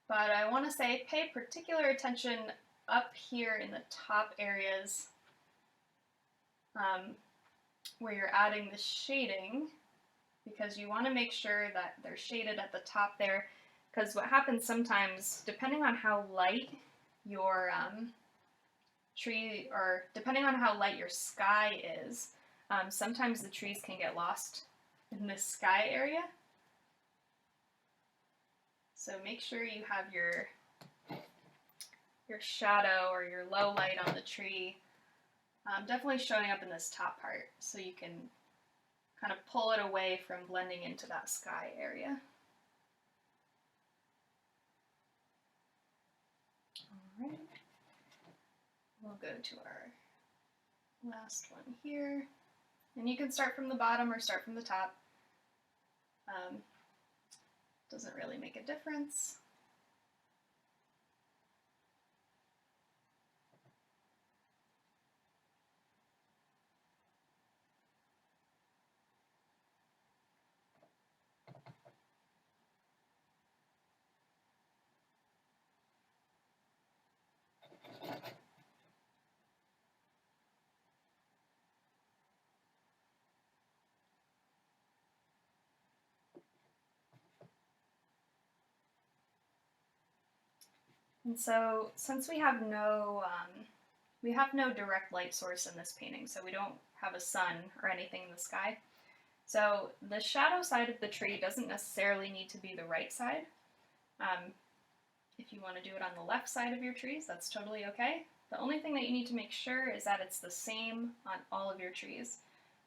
But I want to say pay particular attention up here in the top areas where you're adding the shading, because you want to make sure that they're shaded at the top there, because what happens sometimes, depending on how light your tree, or depending on how light your sky is, sometimes the trees can get lost in this sky area. So make sure you have your shadow or your low light on the tree definitely showing up in this top part, so you can kind of pull it away from blending into that sky area. All right, we'll go to our last one here, and you can start from the bottom or start from the top. Doesn't really make a difference. And so, since we have no direct light source in this painting, so we don't have a sun or anything in the sky, So the shadow side of the tree doesn't necessarily need to be the right side. If you want to do it on the left side of your trees, that's totally okay. The only thing that you need to make sure is that it's the same on all of your trees.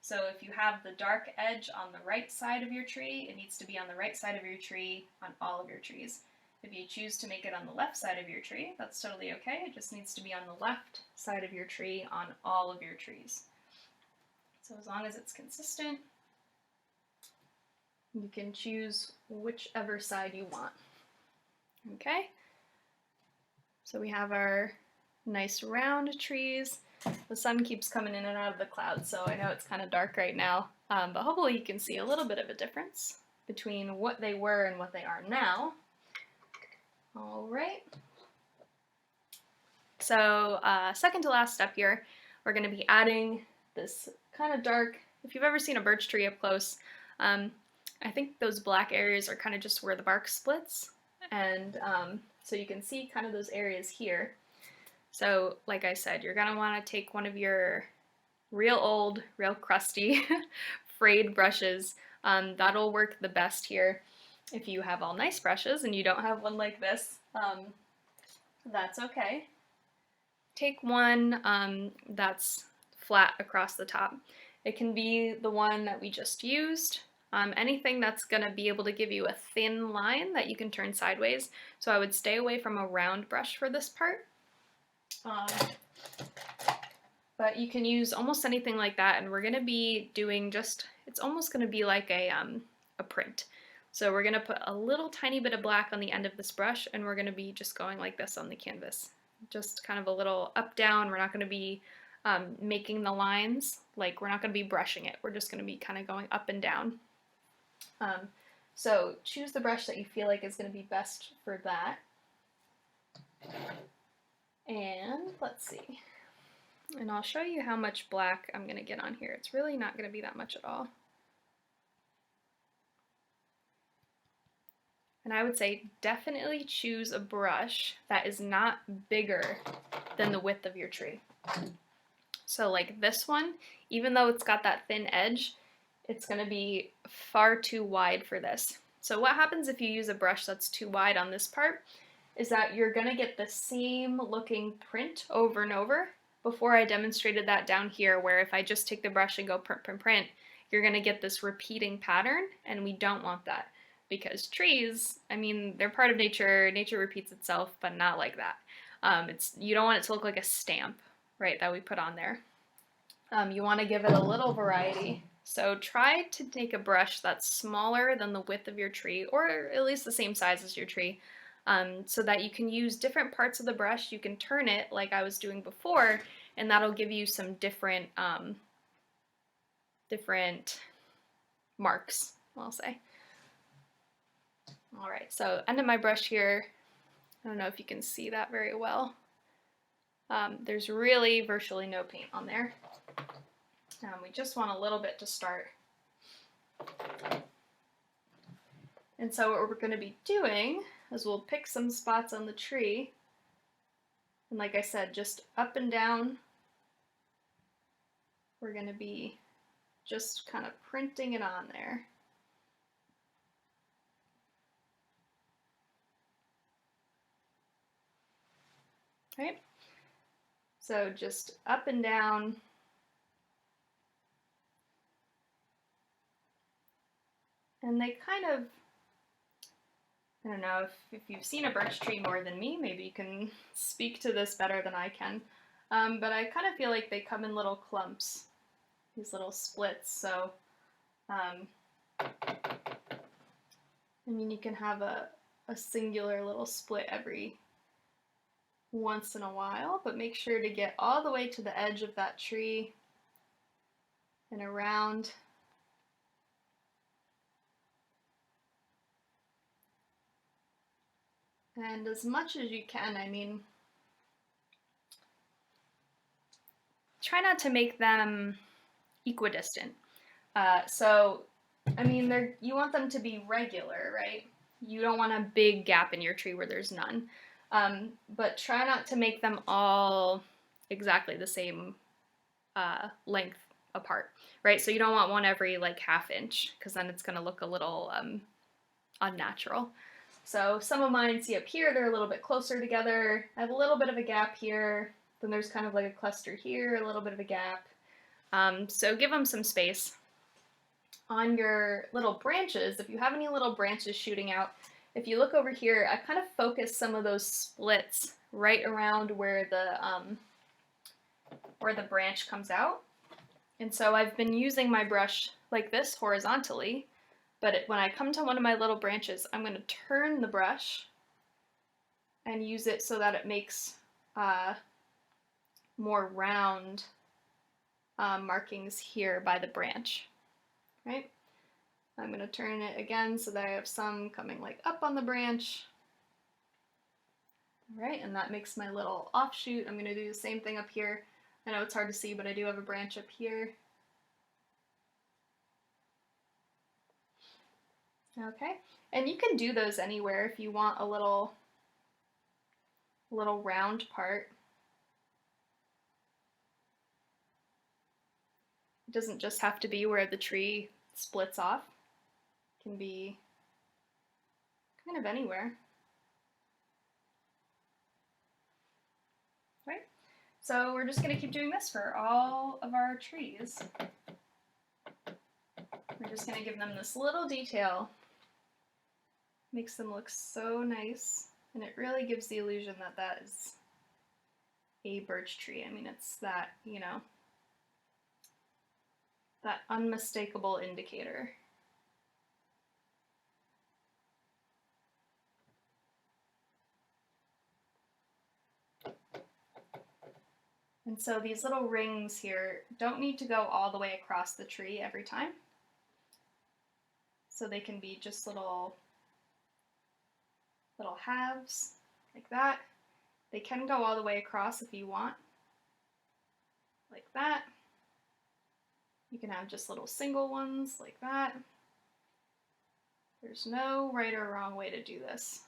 So if you have the dark edge on the right side of your tree, it needs to be on the right side of your tree on all of your trees. If you choose to make it on the left side of your tree, that's totally okay. It just needs to be on the left side of your tree on all of your trees. So as long as it's consistent, you can choose whichever side you want. Okay? So we have our nice round trees. The sun keeps coming in and out of the clouds, so I know it's kind of dark right now, but hopefully you can see a little bit of a difference between what they were and what they are now. All right. So second to last step here, we're going to be adding this kind of dark, if you've ever seen a birch tree up close, I think those black areas are kind of just where the bark splits, and so you can see kind of those areas here. So like I said, you're going to want to take one of your real old, real crusty frayed brushes. That'll work the best here. If you have all nice brushes and you don't have one like this, that's okay. Take one that's flat across the top. It can be the one that we just used. Anything that's going to be able to give you a thin line that you can turn sideways. So I would stay away from a round brush for this part. But you can use almost anything like that, and we're going to be doing just, it's almost going to be like a print. So we're going to put a little tiny bit of black on the end of this brush, and we're going to be just going like this on the canvas. Just kind of a little up, down. We're not going to be making the lines, like we're not going to be brushing it. We're just going to be kind of going up and down. So choose the brush that you feel like is going to be best for that. And let's see. And I'll show you how much black I'm going to get on here. It's really not going to be that much at all. And I would say definitely choose a brush that is not bigger than the width of your tree. So like this one, even though it's got that thin edge, it's going to be far too wide for this. So what happens if you use a brush that's too wide on this part is that you're going to get the same looking print over and over. Before I demonstrated that down here, where if I just take the brush and go print, print, print, you're going to get this repeating pattern, and we don't want that. Because trees, I mean, they're part of nature. Nature repeats itself, but not like that. You don't want it to look like a stamp, right, that we put on there. You want to give it a little variety. So try to take a brush that's smaller than the width of your tree, or at least the same size as your tree, so that you can use different parts of the brush. You can turn it like I was doing before, and that'll give you some different marks, I'll say. All right, so end of my brush here. I don't know if you can see that very well. There's really virtually no paint on there. We just want a little bit to start. And so what we're going to be doing is we'll pick some spots on the tree. And like I said, just up and down, we're going to be just kind of printing it on there. Right? So just up and down. And they kind of, I don't know, if you've seen a birch tree more than me, maybe you can speak to this better than I can. But I kind of feel like they come in little clumps, these little splits. So, I mean, you can have a singular little split every once in a while, but make sure to get all the way to the edge of that tree and around. And as much as you can, I mean, try not to make them equidistant. So, I mean, you want them to be regular, right? You don't want a big gap in your tree where there's none. But try not to make them all exactly the same length apart, right? So you don't want one every like half inch because then it's gonna look a little unnatural. So some of mine, see up here, they're a little bit closer together. I have a little bit of a gap here. Then there's kind of like a cluster here, a little bit of a gap. So give them some space. On your little branches, if you have any little branches shooting out, if you look over here, I kind of focus some of those splits right around where the branch comes out. And so I've been using my brush like this horizontally, but when I come to one of my little branches, I'm going to turn the brush and use it so that it makes more round markings here by the branch, right? I'm going to turn it again so that I have some coming like up on the branch. All right, and that makes my little offshoot. I'm going to do the same thing up here. I know it's hard to see, but I do have a branch up here. Okay, and you can do those anywhere if you want a little round part. It doesn't just have to be where the tree splits off. It can be kind of anywhere. Right? So we're just going to keep doing this for all of our trees. We're just going to give them this little detail. Makes them look so nice, and it really gives the illusion that that is a birch tree. I mean, it's that, you know, that unmistakable indicator. And so these little rings here don't need to go all the way across the tree every time. So they can be just little halves like that. They can go all the way across if you want, like that. You can have just little single ones like that. There's no right or wrong way to do this.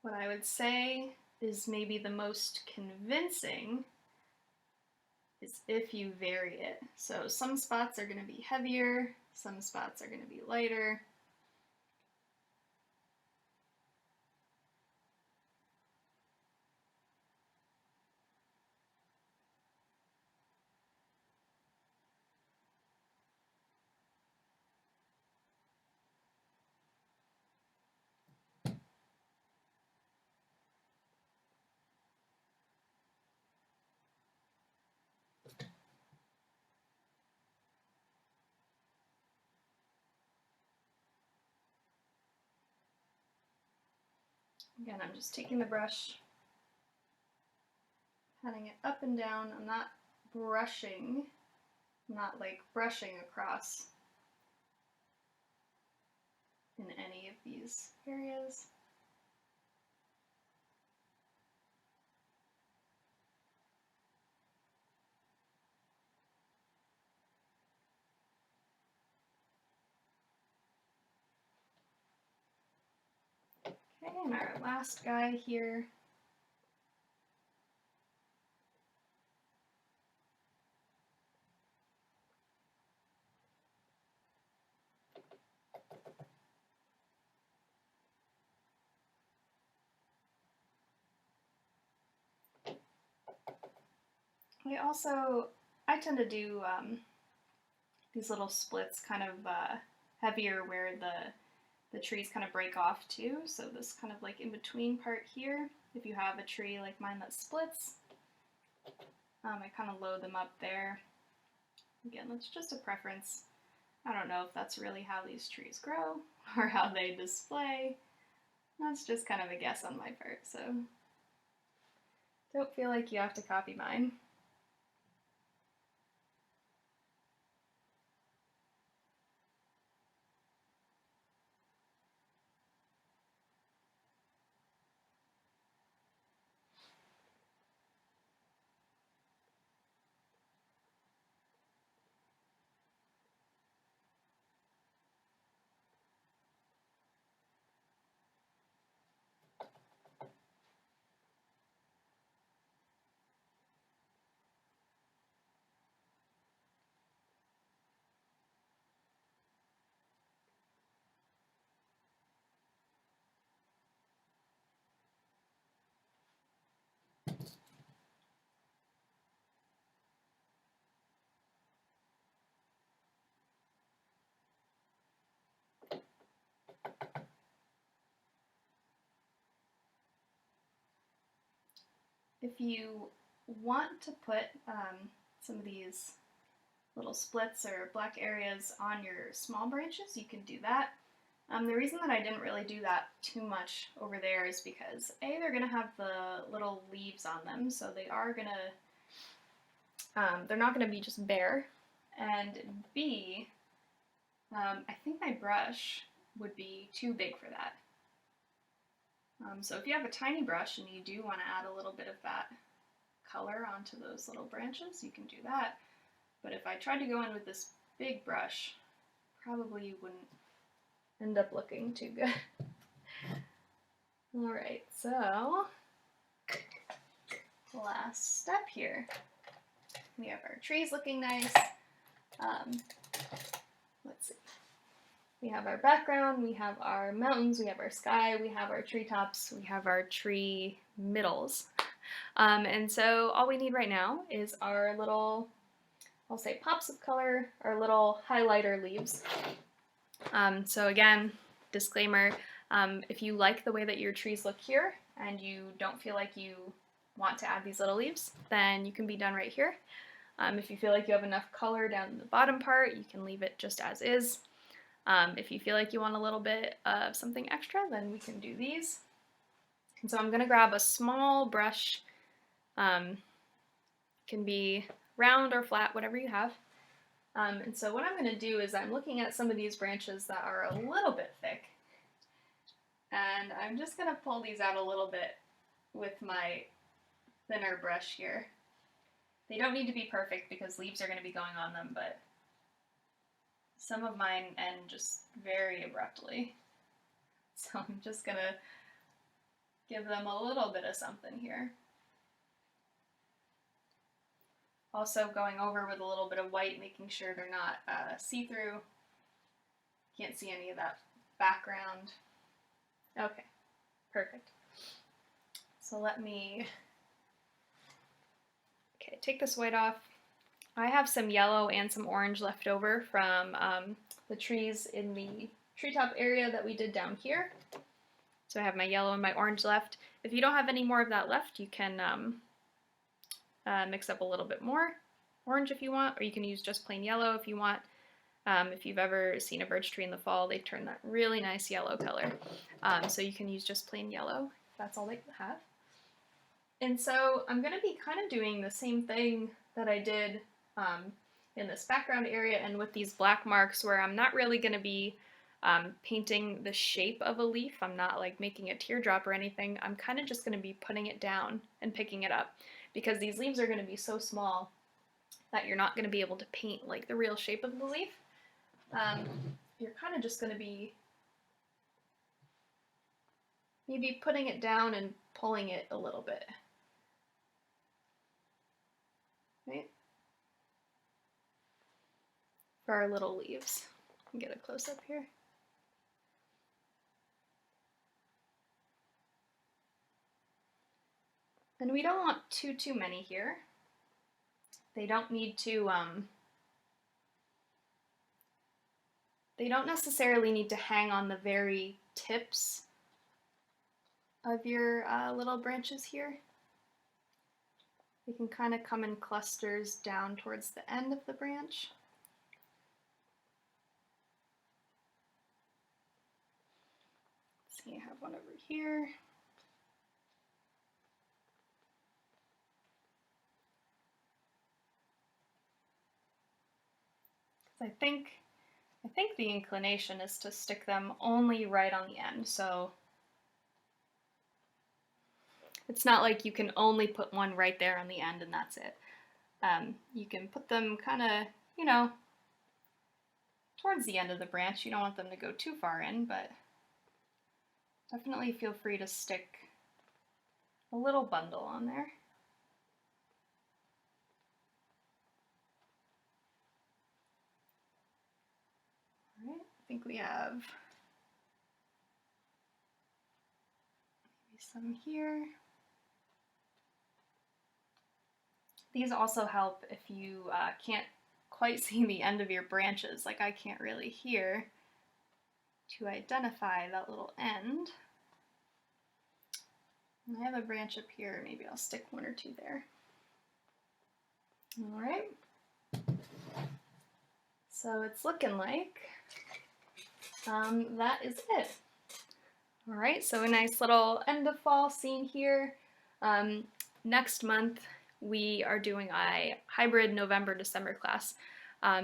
What I would say is maybe the most convincing is if you vary it. So some spots are going to be heavier, some spots are going to be lighter. Again, I'm just taking the brush, patting it up and down. I'm not brushing, I'm not like brushing across in any of these areas. Okay, and our last guy here. I tend to do these little splits kind of heavier where the trees kind of break off too. So this kind of like in between part here, if you have a tree like mine that splits, I kind of load them up there. Again, that's just a preference. I don't know if that's really how these trees grow or how they display. That's just kind of a guess on my part, so don't feel like you have to copy mine. If you want to put some of these little splits or black areas on your small branches, you can do that. The reason that I didn't really do that too much over there is because A, they're gonna have the little leaves on them, so they are gonna, they're not gonna be just bare, and B, I think my brush would be too big for that. So if you have a tiny brush and you do want to add a little bit of that color onto those little branches, you can do that. But if I tried to go in with this big brush, probably wouldn't end up looking too good. Alright, so last step here. We have our trees looking nice. Let's see. We have our background, we have our mountains, we have our sky, we have our treetops, we have our tree middles. And so all we need right now is our little, I'll say pops of color, our little highlighter leaves. So again, disclaimer, if you like the way that your trees look here and you don't feel like you want to add these little leaves, then you can be done right here. If you feel like you have enough color down in the bottom part, you can leave it just as is. If you feel like you want a little bit of something extra, then we can do these. And so I'm going to grab a small brush, can be round or flat, whatever you have. And so what I'm going to do is I'm looking at some of these branches that are a little bit thick, and I'm just going to pull these out a little bit with my thinner brush here. They don't need to be perfect because leaves are going to be going on them, but some of mine end just very abruptly. So I'm just going to give them a little bit of something here. Also going over with a little bit of white, making sure they're not see-through. Can't see any of that background. Okay, perfect. So let me, okay, take this white off. I have some yellow and some orange left over from the trees in the treetop area that we did down here. So I have my yellow and my orange left. If you don't have any more of that left, you can mix up a little bit more orange if you want, or you can use just plain yellow if you want. If you've ever seen a birch tree in the fall, they turn that really nice yellow color. So you can use just plain yellow if that's all they have. And so I'm going to be kind of doing the same thing that I did in this background area and with these black marks, where I'm not really going to be painting the shape of a leaf. I'm not like making a teardrop or anything. I'm kind of just going to be putting it down and picking it up, because these leaves are going to be so small that you're not going to be able to paint like the real shape of the leaf. You're kind of just going to be maybe putting it down and pulling it a little bit. Right? For our little leaves. I'll get a close up here. And we don't want too many here. They don't need to, they don't necessarily need to hang on the very tips of your little branches here. They can kind of come in clusters down towards the end of the branch. Let's see, I have one over here. I think the inclination is to stick them only right on the end, so it's not like you can only put one right there on the end and that's it. You can put them kind of, you know, towards the end of the branch. You don't want them to go too far in, but definitely feel free to stick a little bundle on there. All right, I think we have maybe some here. These also help if you can't quite see the end of your branches, like I can't really here, to identify that little end. And I have a branch up here, maybe I'll stick one or two there. All right. So it's looking like that is it. All right, so a nice little end of fall scene here. Next month, we are doing a hybrid November-December class.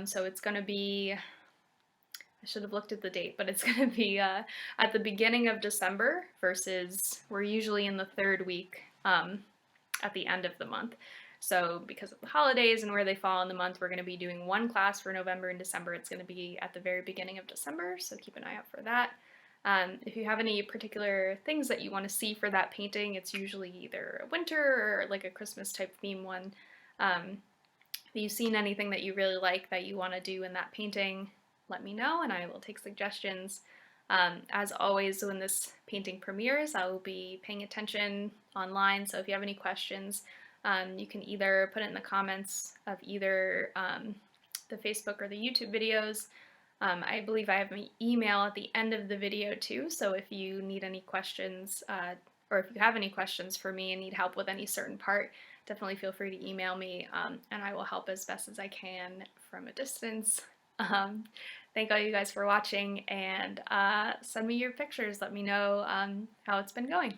So it's going to be, I should have looked at the date, but it's going to be at the beginning of December versus we're usually in the third week at the end of the month. So because of the holidays and where they fall in the month, we're going to be doing one class for November and December. It's going to be at the very beginning of December, so keep an eye out for that. If you have any particular things that you want to see for that painting, it's usually either a winter or like a Christmas type theme one. If you've seen anything that you really like that you want to do in that painting, let me know and I will take suggestions. As always, when this painting premieres, I will be paying attention online, so if you have any questions, you can either put it in the comments of either the Facebook or the YouTube videos. I believe I have my email at the end of the video too, so if you need any questions, or if you have any questions for me and need help with any certain part, definitely feel free to email me, and I will help as best as I can from a distance. Thank all you guys for watching, and send me your pictures. Let me know how it's been going.